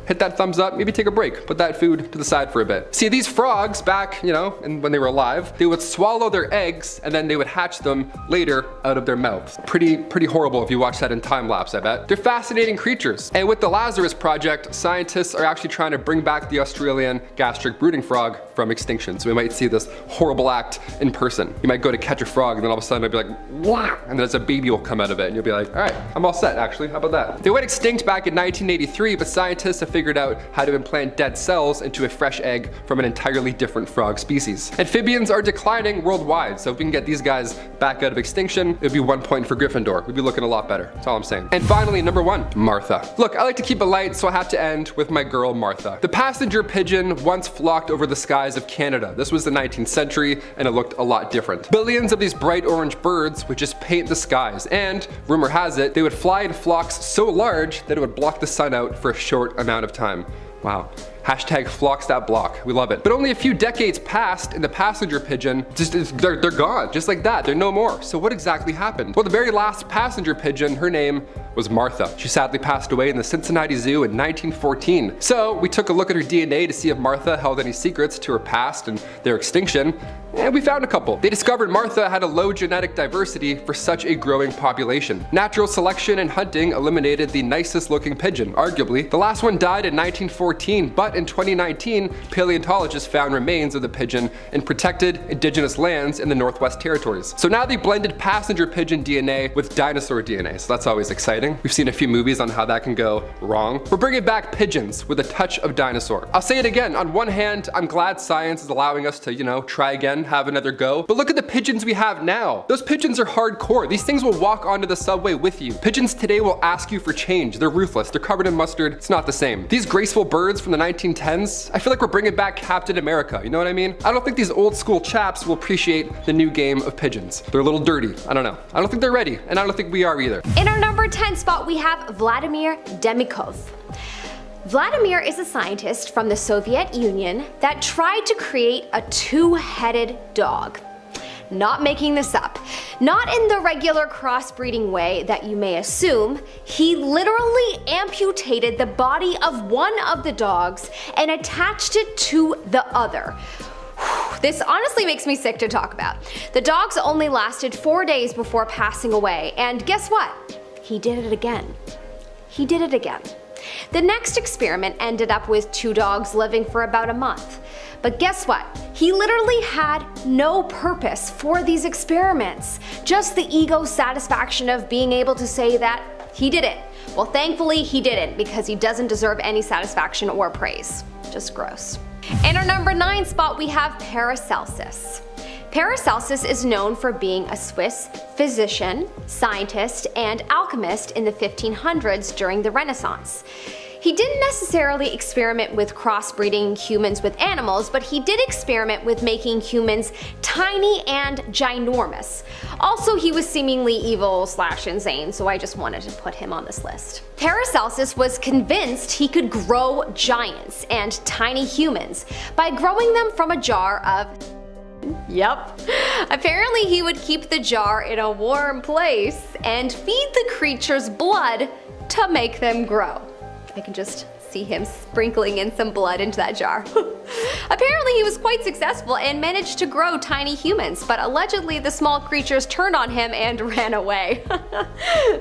hit that thumbs up, maybe take a break, put that food to the side for a bit. See, these frogs back, and when they were alive, they would swallow their eggs and then they would hatch them later out of their mouths. Pretty horrible if you watch that in time lapse, I bet. They're fascinating creatures. And with the Lazarus Project, scientists are actually trying to bring back the Australian gastric brooding frog from extinction. So we might see this horrible act in person. You might go to catch a frog and then all of a sudden it'll be like, wah, and then a baby will come out of it and you'll be like, all right, I'm all set actually, how about that? They went extinct back in 1983, but scientists have figured out how to implant dead cells into a fresh egg from an entirely different frog species. Amphibians are declining worldwide, so if we can get these guys back out of extinction, it would be 1 point for Gryffindor. We'd be looking a lot better. That's all I'm saying. And finally, number 1, Martha. Look, I like to keep it light, so I have to end with my girl Martha. The passenger pigeon once flocked over the skies of Canada. This was the 19th century, and it looked a lot different. Billions of these bright orange birds would just paint the skies, and rumor has it, they would fly in flocks so large that it would block the sun out for a short amount of time. Wow. Hashtag flocks that block. We love it. But only a few decades passed and the passenger pigeon, they're gone. Just like that, they're no more. So what exactly happened? Well, the very last passenger pigeon, her name was Martha. She sadly passed away in the Cincinnati Zoo in 1914. So we took a look at her DNA to see if Martha held any secrets to her past and their extinction, and we found a couple. They discovered Martha had a low genetic diversity for such a growing population. Natural selection and hunting eliminated the nicest looking pigeon, arguably. The last one died in 1914, but in 2019, paleontologists found remains of the pigeon in protected indigenous lands in the Northwest Territories. So now they blended passenger pigeon DNA with dinosaur DNA, so that's always exciting. We've seen a few movies on how that can go wrong. We're bringing back pigeons with a touch of dinosaur. I'll say it again, on one hand, I'm glad science is allowing us to, try again, have another go. But look at the pigeons we have now. Those pigeons are hardcore. These things will walk onto the subway with you. Pigeons today will ask you for change. They're ruthless. They're covered in mustard. It's not the same. These graceful birds from the 1910s, I feel like we're bringing back Captain America. You know what I mean? I don't think these old school chaps will appreciate the new game of pigeons. They're a little dirty. I don't know. I don't think they're ready, and I don't think we are either. In our number 10 spot, we have Vladimir Demikov. Vladimir is a scientist from the Soviet Union that tried to create a two-headed dog. Not making this up. Not in the regular crossbreeding way that you may assume. He literally amputated the body of one of the dogs and attached it to the other. This honestly makes me sick to talk about. The dogs only lasted 4 days before passing away, and guess what? He did it again. He did it again. The next experiment ended up with 2 dogs living for about a month. But guess what? He literally had no purpose for these experiments. Just the ego satisfaction of being able to say that he did it. Well, thankfully he didn't, because he doesn't deserve any satisfaction or praise. Just gross. In our number 9 spot, we have Paracelsus. Paracelsus is known for being a Swiss physician, scientist, and alchemist in the 1500s during the Renaissance. He didn't necessarily experiment with crossbreeding humans with animals, but he did experiment with making humans tiny and ginormous. Also, he was seemingly evil/insane, so I just wanted to put him on this list. Paracelsus was convinced he could grow giants and tiny humans by growing them from a jar of Yep. Apparently he would keep the jar in a warm place and feed the creatures blood to make them grow. I can just see him sprinkling in some blood into that jar. Apparently he was quite successful and managed to grow tiny humans, but allegedly the small creatures turned on him and ran away.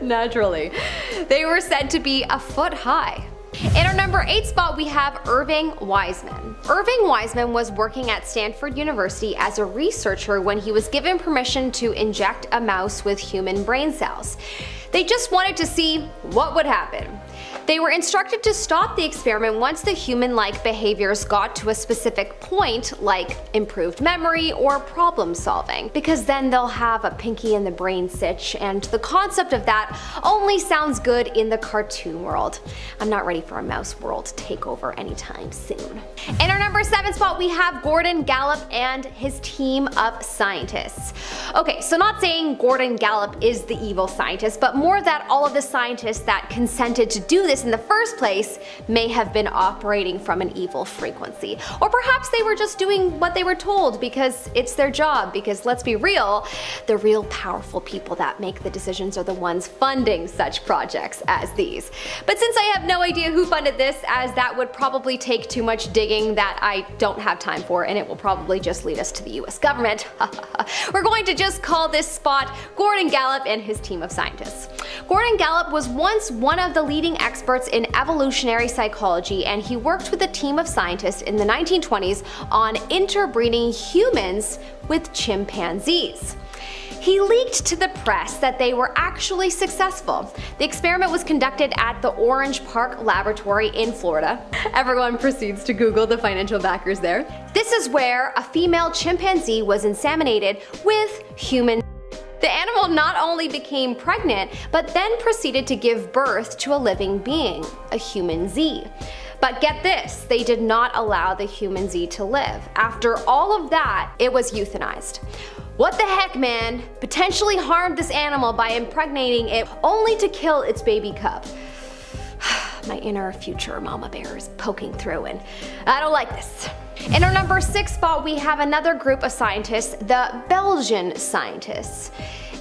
Naturally. They were said to be a foot high. In our number 8 spot, we have Irving Wiseman. Irving Wiseman was working at Stanford University as a researcher when he was given permission to inject a mouse with human brain cells. They just wanted to see what would happen. They were instructed to stop the experiment once the human-like behaviors got to a specific point, like improved memory or problem solving, because then they'll have a pinky in the brain sitch, and the concept of that only sounds good in the cartoon world. I'm not ready for a mouse world takeover anytime soon. In our number 7 spot, we have Gordon Gallup and his team of scientists. Okay, so not saying Gordon Gallup is the evil scientist, but more that all of the scientists that consented to do this in the first place may have been operating from an evil frequency. Or perhaps they were just doing what they were told because it's their job, because let's be real, the real powerful people that make the decisions are the ones funding such projects as these. But since I have no idea who funded this, as that would probably take too much digging that I don't have time for, and it will probably just lead us to the US government, we're going to just call this spot Gordon Gallup and his team of scientists. Gordon Gallup was once one of the leading experts in evolutionary psychology, and he worked with a team of scientists in the 1920s on interbreeding humans with chimpanzees. He leaked to the press that they were actually successful. The experiment was conducted at the Orange Park Laboratory in Florida. Everyone proceeds to Google the financial backers there. This is where a female chimpanzee was inseminated with human. The animal not only became pregnant, but then proceeded to give birth to a living being, a human Z. But get this, they did not allow the human Z to live. After all of that, it was euthanized. What the heck, man? Potentially harmed this animal by impregnating it only to kill its baby cub. My inner future mama bear is poking through, and I don't like this. In our number 6 spot, we have another group of scientists, the Belgian scientists.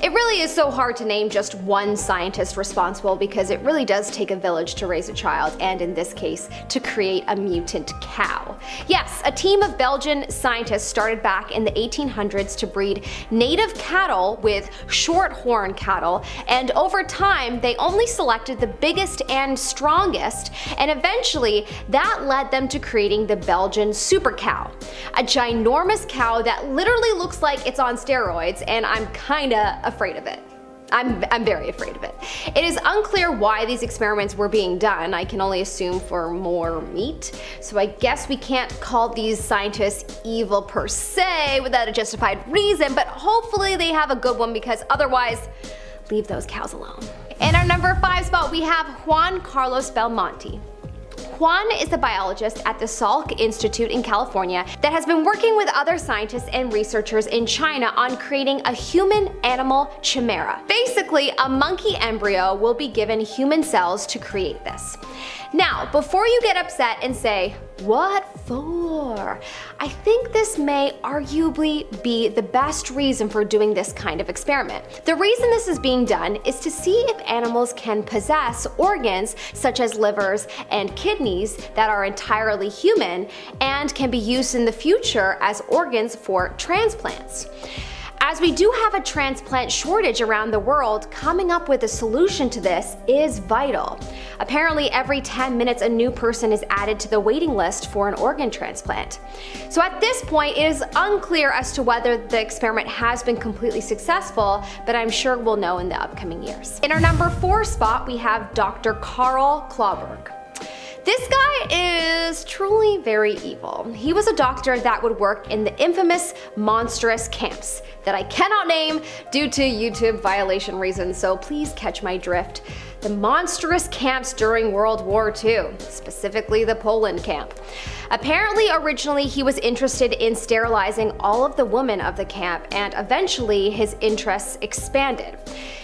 It really is so hard to name just one scientist responsible because it really does take a village to raise a child, and in this case, to create a mutant cow. Yes, a team of Belgian scientists started back in the 1800s to breed native cattle with short-horn cattle, and over time, they only selected the biggest and strongest, and eventually, that led them to creating the Belgian super cow. A ginormous cow that literally looks like it's on steroids, and I'm kinda afraid of it. I'm very afraid of it. It is unclear why these experiments were being done. I can only assume for more meat. So I guess we can't call these scientists evil per se without a justified reason, but hopefully they have a good one, because otherwise, leave those cows alone. In our number 5 spot, we have Juan Carlos Belmonte. Juan is a biologist at the Salk Institute in California that has been working with other scientists and researchers in China on creating a human-animal chimera. Basically, a monkey embryo will be given human cells to create this. Now, before you get upset and say, "What for?" I think this may arguably be the best reason for doing this kind of experiment. The reason this is being done is to see if animals can possess organs such as livers and kidneys that are entirely human and can be used in the future as organs for transplants. As we do have a transplant shortage around the world, coming up with a solution to this is vital. Apparently, every 10 minutes a new person is added to the waiting list for an organ transplant. So at this point, it is unclear as to whether the experiment has been completely successful, but I'm sure we'll know in the upcoming years. In our number 4 spot, we have Dr. Karl Klauberg. This guy is truly very evil. He was a doctor that would work in the infamous monstrous camps that I cannot name due to YouTube violation reasons, so please catch my drift. The monstrous camps during World War II, specifically the Poland camp. Apparently, originally he was interested in sterilizing all of the women of the camp, and eventually his interests expanded.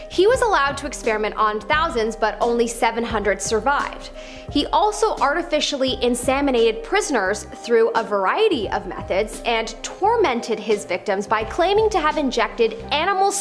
He was allowed to experiment on thousands, but only 700 survived. He also artificially inseminated prisoners through a variety of methods and tormented his victims by claiming to have injected animal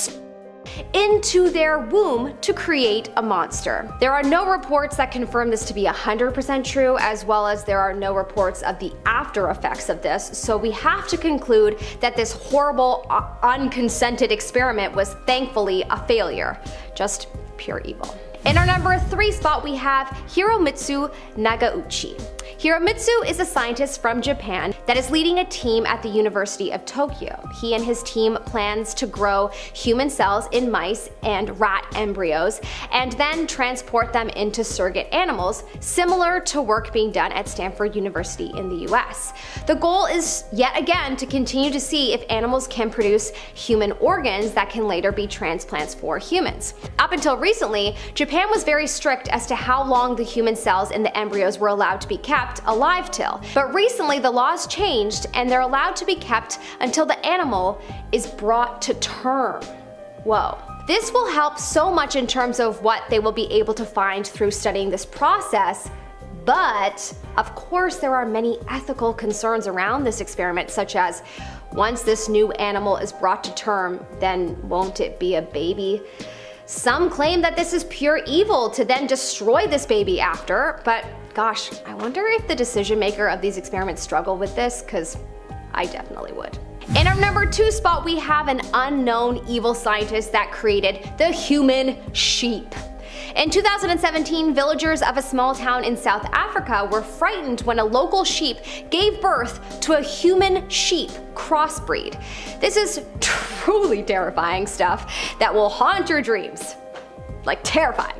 into their womb to create a monster. There are no reports that confirm this to be 100% true, as well as there are no reports of the after effects of this, so we have to conclude that this horrible, unconsented experiment was thankfully a failure. Just pure evil. In our number 3 spot, we have Hiromitsu Nagauchi. Hiromitsu is a scientist from Japan that is leading a team at the University of Tokyo. He and his team plans to grow human cells in mice and rat embryos and then transport them into surrogate animals, similar to work being done at Stanford University in the US. The goal is yet again to continue to see if animals can produce human organs that can later be transplants for humans. Up until recently, Japan was very strict as to how long the human cells in the embryos were allowed to be kept alive till. But recently the laws changed and they're allowed to be kept until the animal is brought to term. Whoa. This will help so much in terms of what they will be able to find through studying this process, but of course there are many ethical concerns around this experiment, such as once this new animal is brought to term, then won't it be a baby? Some claim that this is pure evil to then destroy this baby after, but gosh, I wonder if the decision maker of these experiments struggle with this, because I definitely would. In our number 2 spot, we have an unknown evil scientist that created the human sheep. In 2017, villagers of a small town in South Africa were frightened when a local sheep gave birth to a human sheep crossbreed. This is truly terrifying stuff that will haunt your dreams. Like, terrifying.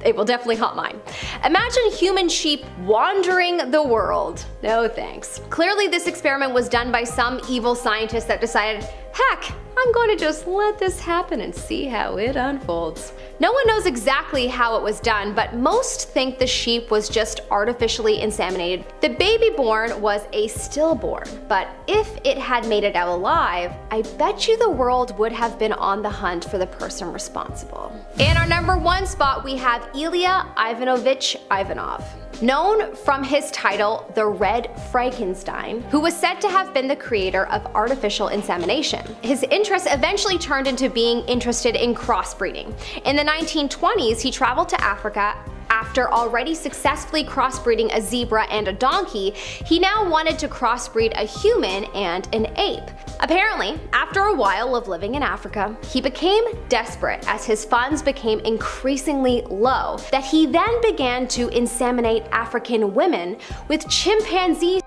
It will definitely haunt mine. Imagine human sheep wandering the world. No thanks. Clearly this experiment was done by some evil scientist that decided, heck, I'm going to just let this happen and see how it unfolds. No one knows exactly how it was done, but most think the sheep was just artificially inseminated. The baby born was a stillborn, but if it had made it out alive, I bet you the world would have been on the hunt for the person responsible. In our number 1 spot, we have Ilya Ivanovich Ivanov. Known from his title, The Red Frankenstein, who was said to have been the creator of artificial insemination. His interest eventually turned into being interested in crossbreeding. In the 1920s, he traveled to Africa. After already successfully crossbreeding a zebra and a donkey, he now wanted to crossbreed a human and an ape. Apparently, after a while of living in Africa, he became desperate as his funds became increasingly low, that he then began to inseminate African women with chimpanzees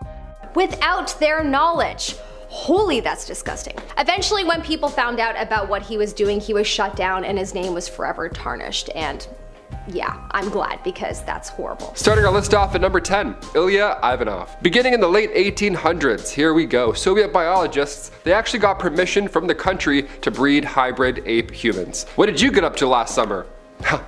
without their knowledge. Holy, that's disgusting. Eventually, when people found out about what he was doing, he was shut down and his name was forever tarnished, and yeah, I'm glad, because that's horrible. Starting our list off at number 10, Ilya Ivanov. Beginning in the late 1800s, here we go, Soviet biologists, they actually got permission from the country to breed hybrid ape humans. What did you get up to last summer?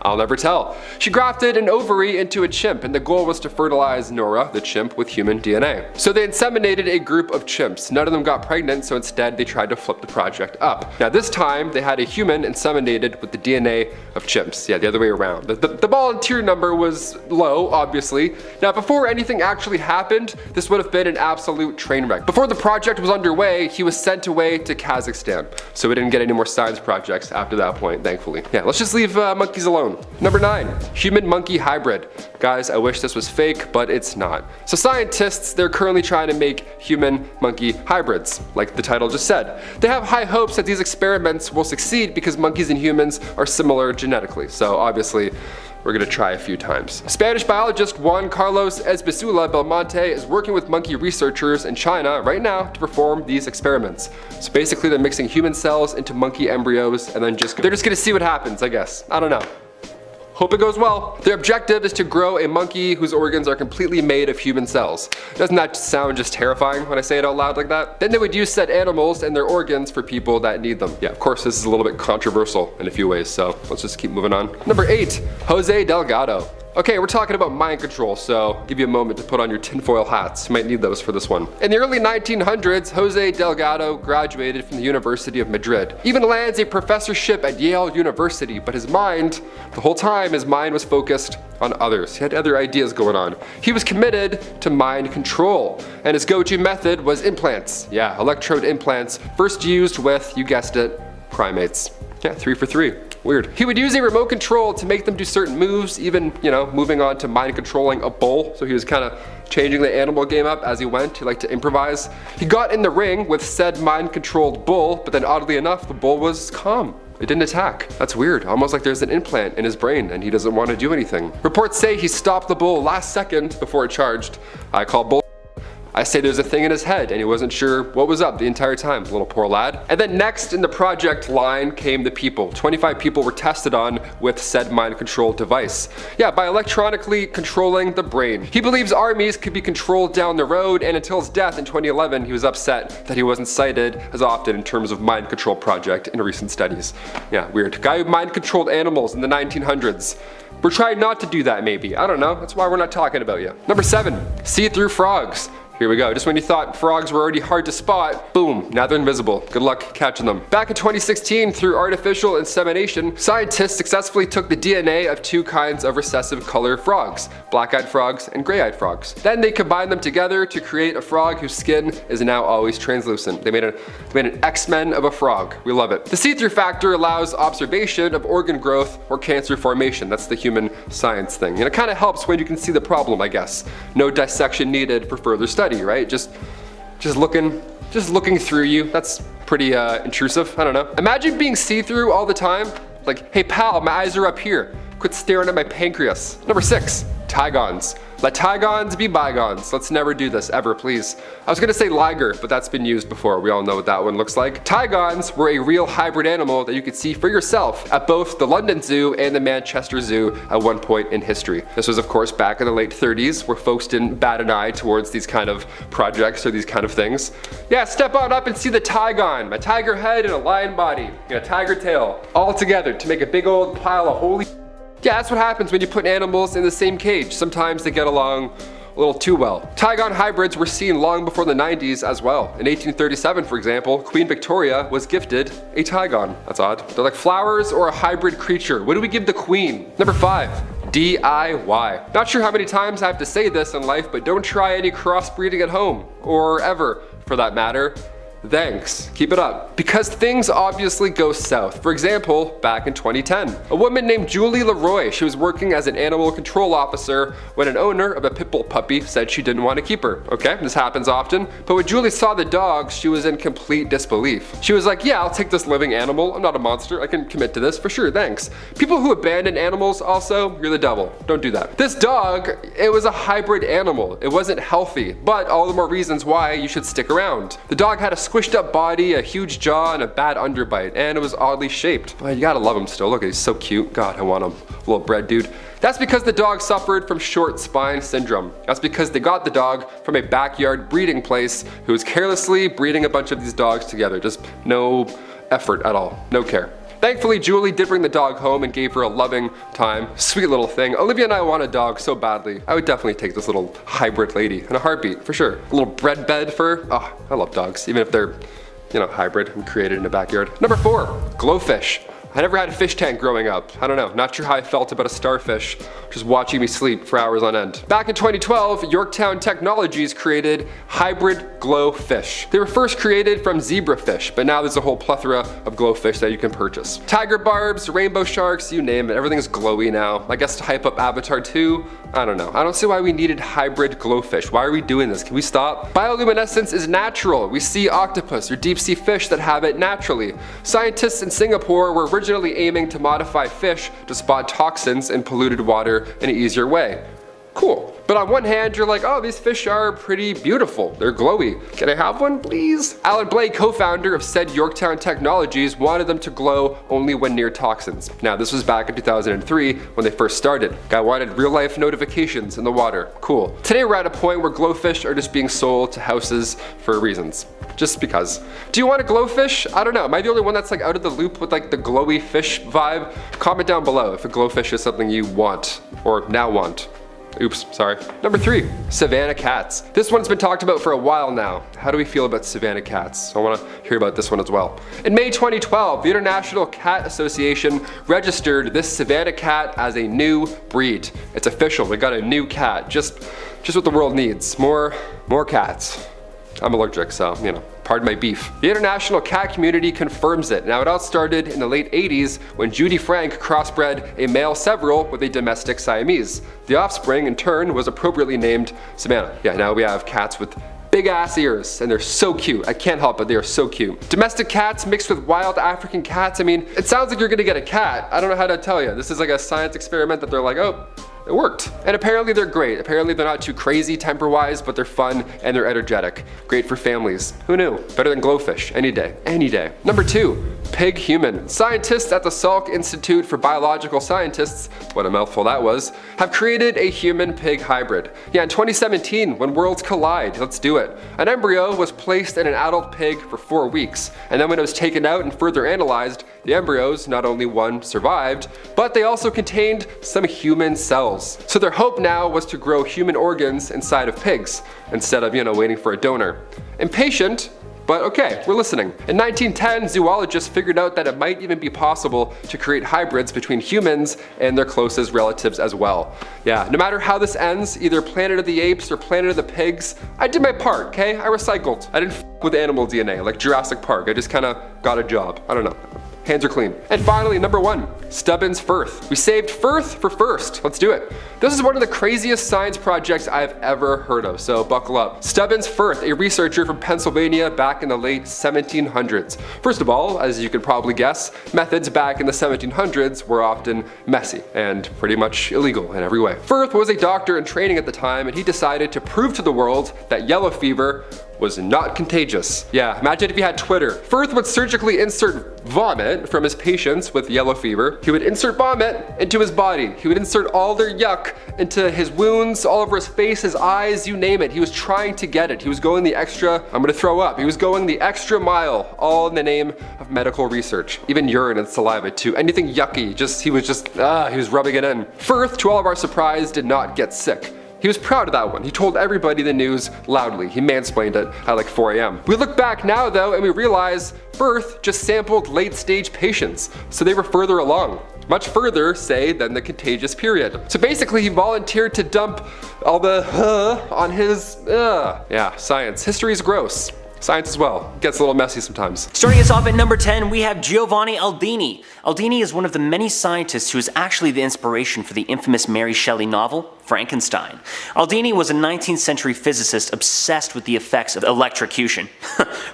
I'll never tell. She grafted an ovary into a chimp, and the goal was to fertilize Nora, the chimp, with human DNA. So they inseminated a group of chimps. None of them got pregnant, so instead they tried to flip the project up. Now this time they had a human inseminated with the DNA of chimps. Yeah, the other way around. The volunteer number was low, obviously. Now before anything actually happened, this would have been an absolute train wreck. Before the project was underway, he was sent away to Kazakhstan. So we didn't get any more science projects after that point, thankfully. Yeah, let's just leave monkeys alone. Number 9, human-monkey hybrid. Guys, I wish this was fake, but it's not. So scientists, they're currently trying to make human-monkey hybrids, like the title just said. They have high hopes that these experiments will succeed because monkeys and humans are similar genetically, so obviously we're gonna try a few times. Spanish biologist Juan Carlos Esbisula Belmonte is working with monkey researchers in China right now to perform these experiments. So basically they're mixing human cells into monkey embryos and then they're just gonna see what happens, I guess. I don't know. Hope it goes well. Their objective is to grow a monkey whose organs are completely made of human cells. Doesn't that sound just terrifying when I say it out loud like that? Then they would use said animals and their organs for people that need them. Yeah, of course this is a little bit controversial in a few ways, so let's just keep moving on. Number 8, Jose Delgado. Okay, we're talking about mind control, so I'll give you a moment to put on your tinfoil hats. You might need those for this one. In the early 1900s, Jose Delgado graduated from the University of Madrid. Even lands a professorship at Yale University, but his mind, the whole time, his mind was focused on others. He had other ideas going on. He was committed to mind control, and his go-to method was implants. Yeah, electrode implants, first used with, you guessed it, primates. Yeah, 3 for 3. Weird. He would use a remote control to make them do certain moves, even, moving on to mind controlling a bull. So he was kind of changing the animal game up as he went. He liked to improvise. He got in the ring with said mind controlled bull, but then oddly enough, the bull was calm. It didn't attack. That's weird. Almost like there's an implant in his brain and he doesn't want to do anything. Reports say he stopped the bull last second before it charged. I call bull. I say there's a thing in his head and he wasn't sure what was up the entire time, little poor lad. And then next in the project line came the people. 25 people were tested on with said mind control device. Yeah, by electronically controlling the brain. He believes armies could be controlled down the road, and until his death in 2011, he was upset that he wasn't cited as often in terms of mind control project in recent studies. Yeah, weird. Guy who mind controlled animals in the 1900s. We're trying not to do that maybe. I don't know. That's why we're not talking about you. Number 7, see-through frogs. Here we go. Just when you thought frogs were already hard to spot, boom, now they're invisible. Good luck catching them. Back in 2016, through artificial insemination, scientists successfully took the DNA of 2 kinds of recessive color frogs, black-eyed frogs and gray-eyed frogs. Then they combined them together to create a frog whose skin is now always translucent. They made an X-Men of a frog. We love it. The see-through factor allows observation of organ growth or cancer formation. That's the human science thing. And it kind of helps when you can see the problem, I guess. No dissection needed for further study. Right? Just looking through you. That's pretty intrusive. I don't know. Imagine being see-through all the time. Like, hey pal, my eyes are up here. Quit staring at my pancreas. Number 6, Tigons. Let Tigons be bygones. Let's never do this ever, please. I was gonna say liger, but that's been used before. We all know what that one looks like. Tigons were a real hybrid animal that you could see for yourself at both the London Zoo and the Manchester Zoo at one point in history. This was of course back in the late 30s, where folks didn't bat an eye towards these kind of projects or these kind of things. Yeah, step on up and see the Tigon. A tiger head and a lion body and a tiger tail all together to make a big old pile of holy. Yeah, that's what happens when you put animals in the same cage. Sometimes they get along a little too well. Tigon hybrids were seen long before the 90s as well. In 1837, for example, Queen Victoria was gifted a Tigon. That's odd. They're like flowers or a hybrid creature. What do we give the Queen? Number 5. DIY. Not sure how many times I have to say this in life, but don't try any crossbreeding at home, or ever, for that matter. Thanks. Keep it up. Because things obviously go south. For example, back in 2010, a woman named Julie Leroy, she was working as an animal control officer when an owner of a pit bull puppy said she didn't want to keep her. Okay, this happens often. But when Julie saw the dog, she was in complete disbelief. She was like, yeah, I'll take this living animal. I'm not a monster. I can commit to this for sure. Thanks. People who abandon animals also, you're the devil. Don't do that. This dog, it was a hybrid animal. It wasn't healthy, but all the more reasons why you should stick around. The dog had a squished up body, a huge jaw, and a bad underbite, and it was oddly shaped. But you gotta love him still. Look, he's so cute. God, I want him. Little bread dude. That's because the dog suffered from short spine syndrome. That's because they got the dog from a backyard breeding place who was carelessly breeding a bunch of these dogs together. Just no effort at all. No care. Thankfully, Julie did bring the dog home and gave her a loving time. Sweet little thing. Olivia and I want a dog so badly. I would definitely take this little hybrid lady in a heartbeat, for sure. A little bread bed for her. Oh, I love dogs, even if they're, hybrid and created in a backyard. Number 4, glowfish. I never had a fish tank growing up. I don't know, not sure how I felt about a starfish just watching me sleep for hours on end. Back in 2012, Yorktown Technologies created hybrid glowfish. They were first created from zebrafish, but now there's a whole plethora of glowfish that you can purchase. Tiger barbs, rainbow sharks, you name it, everything's glowy now. I guess to hype up Avatar 2, I don't know. I don't see why we needed hybrid glowfish. Why are we doing this? Can we stop? Bioluminescence is natural. We see octopus or deep sea fish that have it naturally. Scientists in Singapore were originally aiming to modify fish to spot toxins in polluted water in an easier way. Cool. But on one hand, you're like, oh, these fish are pretty beautiful. They're glowy. Can I have one, please? Alan Blake, co-founder of said Yorktown Technologies, wanted them to glow only when near toxins. Now, this was back in 2003 when they first started. Guy wanted real-life notifications in the water. Cool. Today, we're at a point where glowfish are just being sold to houses for reasons. Just because. Do you want a glowfish? I don't know. Am I the only one that's like out of the loop with like the glowy fish vibe? Comment down below if a glowfish is something you want or now want. Oops, sorry. Number 3, Savannah cats. This one's been talked about for a while now. How do we feel about Savannah cats? I want to hear about this one as well. In May 2012, the International Cat Association registered this Savannah cat as a new breed. It's official. We got a new cat. Just what the world needs. More cats. I'm allergic, so, pardon my beef. The international cat community confirms it. Now, it all started in the late 80s when Judy Frank crossbred a male several with a domestic Siamese. The offspring, in turn, was appropriately named Savannah. Yeah, now we have cats with big ass ears, and they're so cute. I can't help it, they are so cute. Domestic cats mixed with wild African cats. I mean, it sounds like you're gonna get a cat. I don't know how to tell you. This is like a science experiment that they're like, oh, it worked. And apparently they're great. Apparently they're not too crazy temper-wise, but they're fun and they're energetic. Great for families. Who knew? Better than glowfish. Any day. Any day. Number 2. Pig human. Scientists at the Salk Institute for Biological Scientists, what a mouthful that was, have created a human-pig hybrid. Yeah, in 2017, when worlds collide, let's do it. An embryo was placed in an adult pig for 4 weeks, and then when it was taken out and further analyzed, the embryos, not only one survived, but they also contained some human cells. So their hope now was to grow human organs inside of pigs, instead of, waiting for a donor. Impatient, but okay, we're listening. In 1910, zoologists figured out that it might even be possible to create hybrids between humans and their closest relatives as well. Yeah, no matter how this ends, either Planet of the Apes or Planet of the Pigs, I did my part, okay? I recycled. I didn't with animal DNA, like Jurassic Park. I just kinda got a job. I don't know. Hands are clean. And finally, number 1, Stubbins Firth. We saved Firth for first. Let's do it. This is one of the craziest science projects I've ever heard of, so buckle up. Stubbins Firth, a researcher from Pennsylvania back in the late 1700s. First of all, as you could probably guess, methods back in the 1700s were often messy and pretty much illegal in every way. Firth was a doctor in training at the time, and he decided to prove to the world that yellow fever was not contagious. Yeah, imagine if you had Twitter. Firth would surgically insert vomit from his patients with yellow fever. He would insert vomit into his body. He would insert all their yuck into his wounds, all over his face, his eyes, you name it. He was trying to get it. He was going the extra, I'm gonna throw up. He was going the extra mile, all in the name of medical research. Even urine and saliva too. Anything yucky, he was rubbing it in. Firth, to all of our surprise, did not get sick. He was proud of that one. He told everybody the news loudly. He mansplained it at like 4 a.m. We look back now though and we realize Firth just sampled late stage patients, so they were further along. Much further, say, than the contagious period. So basically he volunteered to dump all the on his Yeah, science. History is gross. Science as well. Gets a little messy sometimes. Starting us off at number 10, we have Giovanni Aldini. Aldini is one of the many scientists who is actually the inspiration for the infamous Mary Shelley novel, Frankenstein. Aldini was a 19th century physicist obsessed with the effects of electrocution.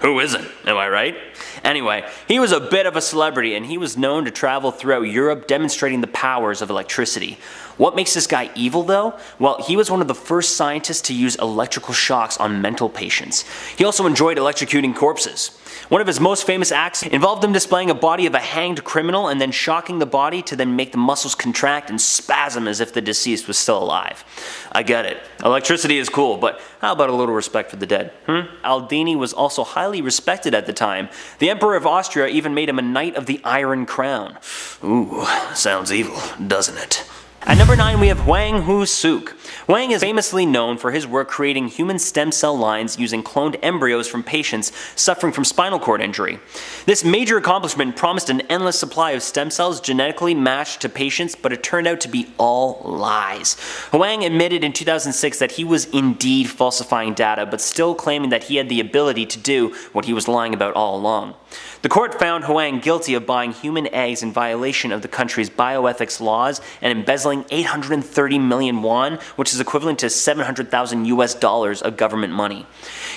Who isn't? Am I right? Anyway, he was a bit of a celebrity and he was known to travel throughout Europe demonstrating the powers of electricity. What makes this guy evil though? Well, he was one of the first scientists to use electrical shocks on mental patients. He also enjoyed electrocuting corpses. One of his most famous acts involved him displaying a body of a hanged criminal and then shocking the body to then make the muscles contract and spasm as if the deceased was still alive. I get it. Electricity is cool, but how about a little respect for the dead? Aldini was also highly respected at the time. The Emperor of Austria even made him a Knight of the Iron Crown. Ooh, sounds evil, doesn't it? At number 9, we have Hwang Woo-suk. Hwang is famously known for his work creating human stem cell lines using cloned embryos from patients suffering from spinal cord injury. This major accomplishment promised an endless supply of stem cells genetically matched to patients, but it turned out to be all lies. Hwang admitted in 2006 that he was indeed falsifying data, but still claiming that he had the ability to do what he was lying about all along. The court found Hwang guilty of buying human eggs in violation of the country's bioethics laws and embezzling 830 million won, which is equivalent to $700,000 of government money.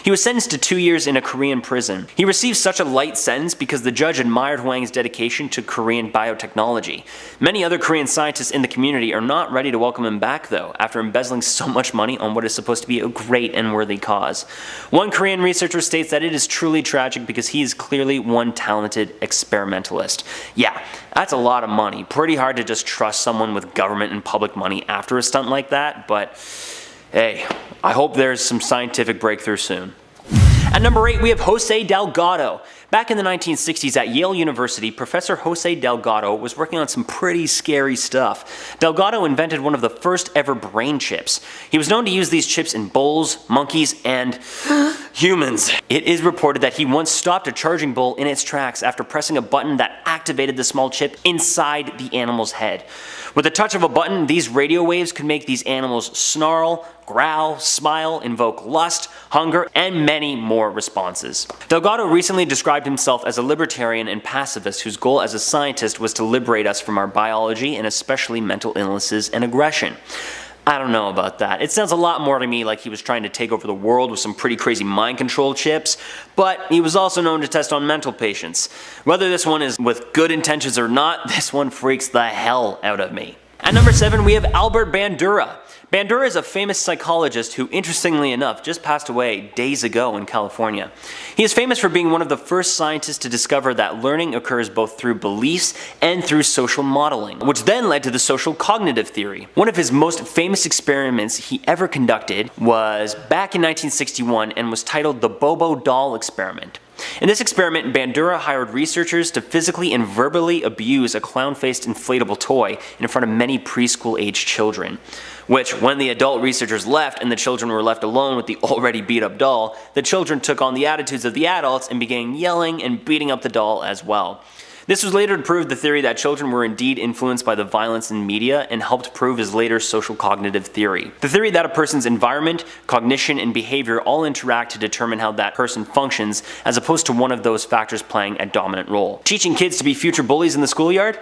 He was sentenced to 2 years in a Korean prison. He received such a light sentence because the judge admired Hwang's dedication to Korean biotechnology. Many other Korean scientists in the community are not ready to welcome him back though, after embezzling so much money on what is supposed to be a great and worthy cause. One Korean researcher states that it is truly tragic because he is clearly one talented experimentalist. Yeah, that's a lot of money. Pretty hard to just trust someone with government and public money after a stunt like that, but hey, I hope there's some scientific breakthrough soon. At number 8, we have Jose Delgado. Back in the 1960s at Yale University, Professor Jose Delgado was working on some pretty scary stuff. Delgado invented one of the first ever brain chips. He was known to use these chips in bulls, monkeys, and humans. It is reported that he once stopped a charging bull in its tracks after pressing a button that activated the small chip inside the animal's head. With the touch of a button, these radio waves could make these animals snarl, growl, smile, invoke lust, hunger, and many more responses. Delgado recently described himself as a libertarian and pacifist whose goal as a scientist was to liberate us from our biology and especially mental illnesses and aggression. I don't know about that. It sounds a lot more to me like he was trying to take over the world with some pretty crazy mind control chips, but he was also known to test on mental patients. Whether this one is with good intentions or not, this one freaks the hell out of me. At number 7, we have Albert Bandura. Bandura is a famous psychologist who, interestingly enough, just passed away days ago in California. He is famous for being one of the first scientists to discover that learning occurs both through beliefs and through social modeling, which then led to the social cognitive theory. One of his most famous experiments he ever conducted was back in 1961 and was titled the Bobo doll experiment. In this experiment, Bandura hired researchers to physically and verbally abuse a clown-faced inflatable toy in front of many preschool-aged children. Which, when the adult researchers left and the children were left alone with the already beat-up doll, the children took on the attitudes of the adults and began yelling and beating up the doll as well. This was later to prove the theory that children were indeed influenced by the violence in media and helped prove his later social cognitive theory. The theory that a person's environment, cognition, and behavior all interact to determine how that person functions, as opposed to one of those factors playing a dominant role. Teaching kids to be future bullies in the schoolyard?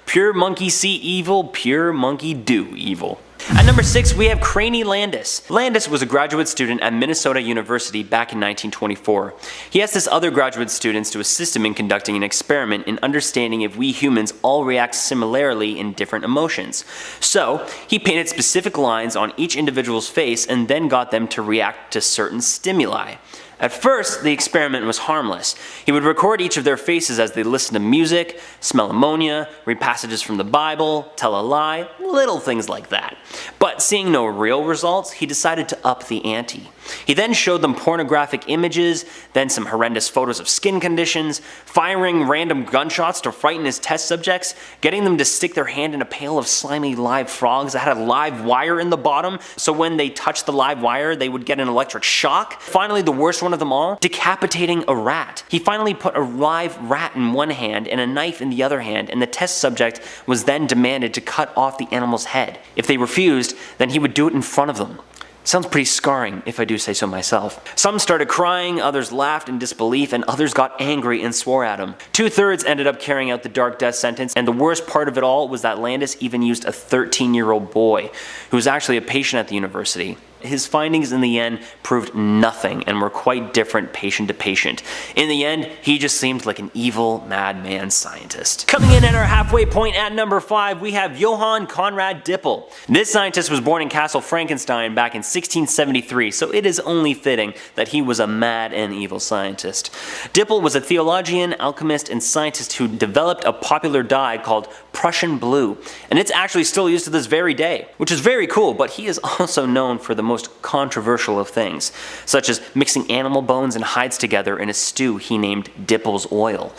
Pure monkey see evil, pure monkey do evil. At number 6, we have Craney Landis. Landis was a graduate student at Minnesota University back in 1924. He asked his other graduate students to assist him in conducting an experiment in understanding if we humans all react similarly in different emotions. So, he painted specific lines on each individual's face and then got them to react to certain stimuli. At first, the experiment was harmless. He would record each of their faces as they listened to music, smell ammonia, read passages from the Bible, tell a lie, little things like that. But seeing no real results, he decided to up the ante. He then showed them pornographic images, then some horrendous photos of skin conditions, firing random gunshots to frighten his test subjects, getting them to stick their hand in a pail of slimy live frogs that had a live wire in the bottom, so when they touched the live wire, they would get an electric shock. Finally, the worst one of them all, decapitating a rat. He finally put a live rat in one hand and a knife in the other hand, and the test subject was then demanded to cut off the animal's head. If they refused, then he would do it in front of them. Sounds pretty scarring, if I do say so myself. Some started crying, others laughed in disbelief, and others got angry and swore at him. 2/3 ended up carrying out the dark death sentence, and the worst part of it all was that Landis even used a 13-year-old boy, who was actually a patient at the university. His findings in the end proved nothing and were quite different patient to patient. In the end, he just seemed like an evil madman scientist. Coming in at our halfway point at number 5, we have Johann Conrad Dippel. This scientist was born in Castle Frankenstein back in 1673, so it is only fitting that he was a mad and evil scientist. Dippel was a theologian, alchemist, and scientist who developed a popular dye called Prussian blue, and it's actually still used to this very day, which is very cool, but he is also known for the most controversial of things, such as mixing animal bones and hides together in a stew he named Dippel's oil.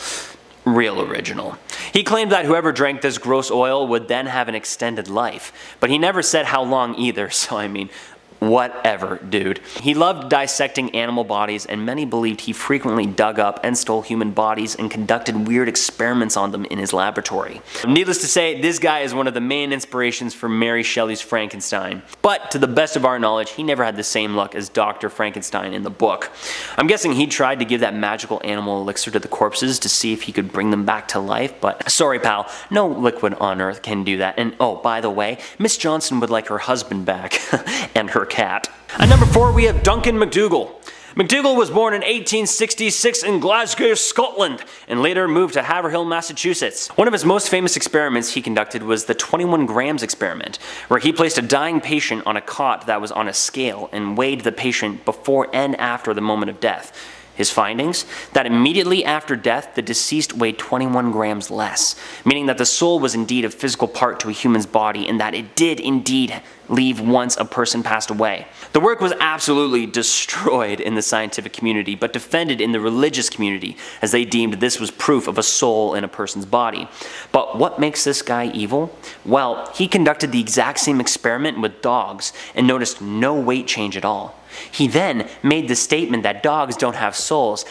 Real original. He claimed that whoever drank this gross oil would then have an extended life, but he never said how long either, so I mean, whatever, dude. He loved dissecting animal bodies, and many believed he frequently dug up and stole human bodies and conducted weird experiments on them in his laboratory. Needless to say, this guy is one of the main inspirations for Mary Shelley's Frankenstein. But to the best of our knowledge, he never had the same luck as Dr. Frankenstein in the book. I'm guessing he tried to give that magical animal elixir to the corpses to see if he could bring them back to life, but sorry pal, no liquid on earth can do that. And oh, by the way, Miss Johnson would like her husband back, and her cat. At number 4, we have Duncan McDougall. McDougall was born in 1866 in Glasgow, Scotland, and later moved to Haverhill, Massachusetts. One of his most famous experiments he conducted was the 21 grams experiment, where he placed a dying patient on a cot that was on a scale and weighed the patient before and after the moment of death. His findings? That immediately after death, the deceased weighed 21 grams less, meaning that the soul was indeed a physical part to a human's body and that it did indeed leave once a person passed away. The work was absolutely destroyed in the scientific community, but defended in the religious community, as they deemed this was proof of a soul in a person's body. But what makes this guy evil? Well, he conducted the exact same experiment with dogs and noticed no weight change at all. He then made the statement that dogs don't have souls.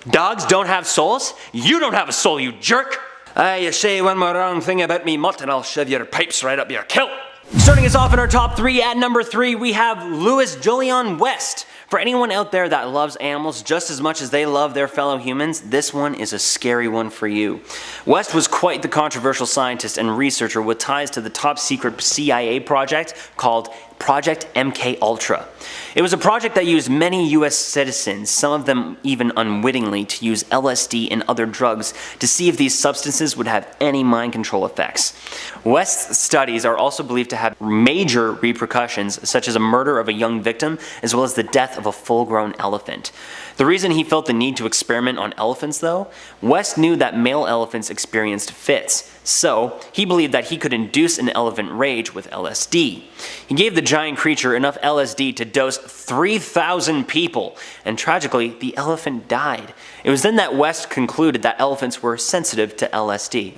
Dogs don't have souls? You don't have a soul, you jerk! You say one more wrong thing about me mutt and I'll shove your pipes right up your kilt. Starting us off in our top 3, at number 3 we have Louis Jolyon West. For anyone out there that loves animals just as much as they love their fellow humans, this one is a scary one for you. West was quite the controversial scientist and researcher with ties to the top secret CIA project called Project MK Ultra. It was a project that used many US citizens, some of them even unwittingly, to use LSD and other drugs to see if these substances would have any mind control effects. West's studies are also believed to have major repercussions, such as a murder of a young victim, as well as the death of a full-grown elephant. The reason he felt the need to experiment on elephants, though, West knew that male elephants experienced fits, so he believed that he could induce an elephant rage with LSD. He gave the giant creature enough LSD to dose 3,000 people, and tragically, the elephant died. It was then that West concluded that elephants were sensitive to LSD.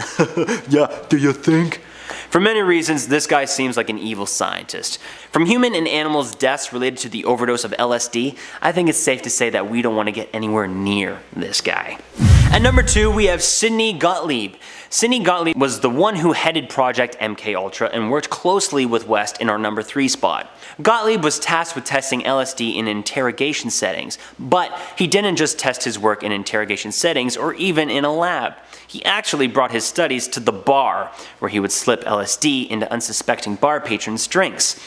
Yeah, do you think? For many reasons, this guy seems like an evil scientist. From human and animals' deaths related to the overdose of LSD, I think it's safe to say that we don't want to get anywhere near this guy. At number 2, we have Sidney Gottlieb. Sidney Gottlieb was the one who headed Project MK Ultra and worked closely with West in our number 3 spot. Gottlieb was tasked with testing LSD in interrogation settings, but he didn't just test his work in interrogation settings or even in a lab. He actually brought his studies to the bar, where he would slip LSD into unsuspecting bar patrons' drinks.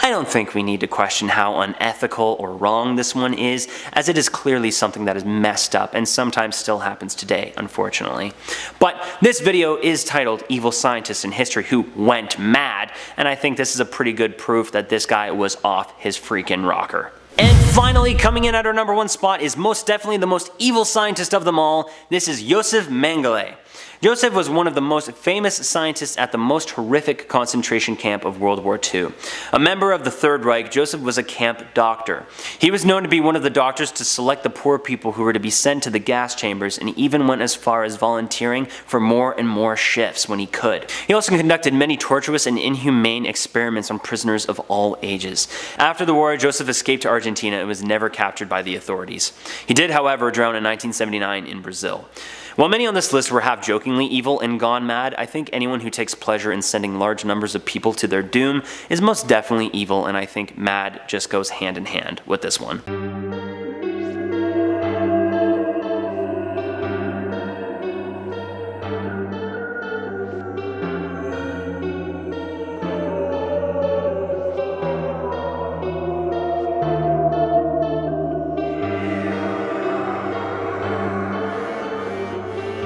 I don't think we need to question how unethical or wrong this one is, as it is clearly something that is messed up and sometimes still happens today, unfortunately. But this video is titled Evil Scientists in History Who Went Mad, and I think this is a pretty good proof that this guy was off his freaking rocker. And finally, coming in at our number 1 spot is most definitely the most evil scientist of them all. This is Josef Mengele. Josef was one of the most famous scientists at the most horrific concentration camp of World War II. A member of the Third Reich, Josef was a camp doctor. He was known to be one of the doctors to select the poor people who were to be sent to the gas chambers, and even went as far as volunteering for more and more shifts when he could. He also conducted many torturous and inhumane experiments on prisoners of all ages. After the war, Josef escaped to Argentina and was never captured by the authorities. He did, however, drown in 1979 in Brazil. While many on this list were half-jokingly evil and gone mad, I think anyone who takes pleasure in sending large numbers of people to their doom is most definitely evil, and I think mad just goes hand in hand with this one.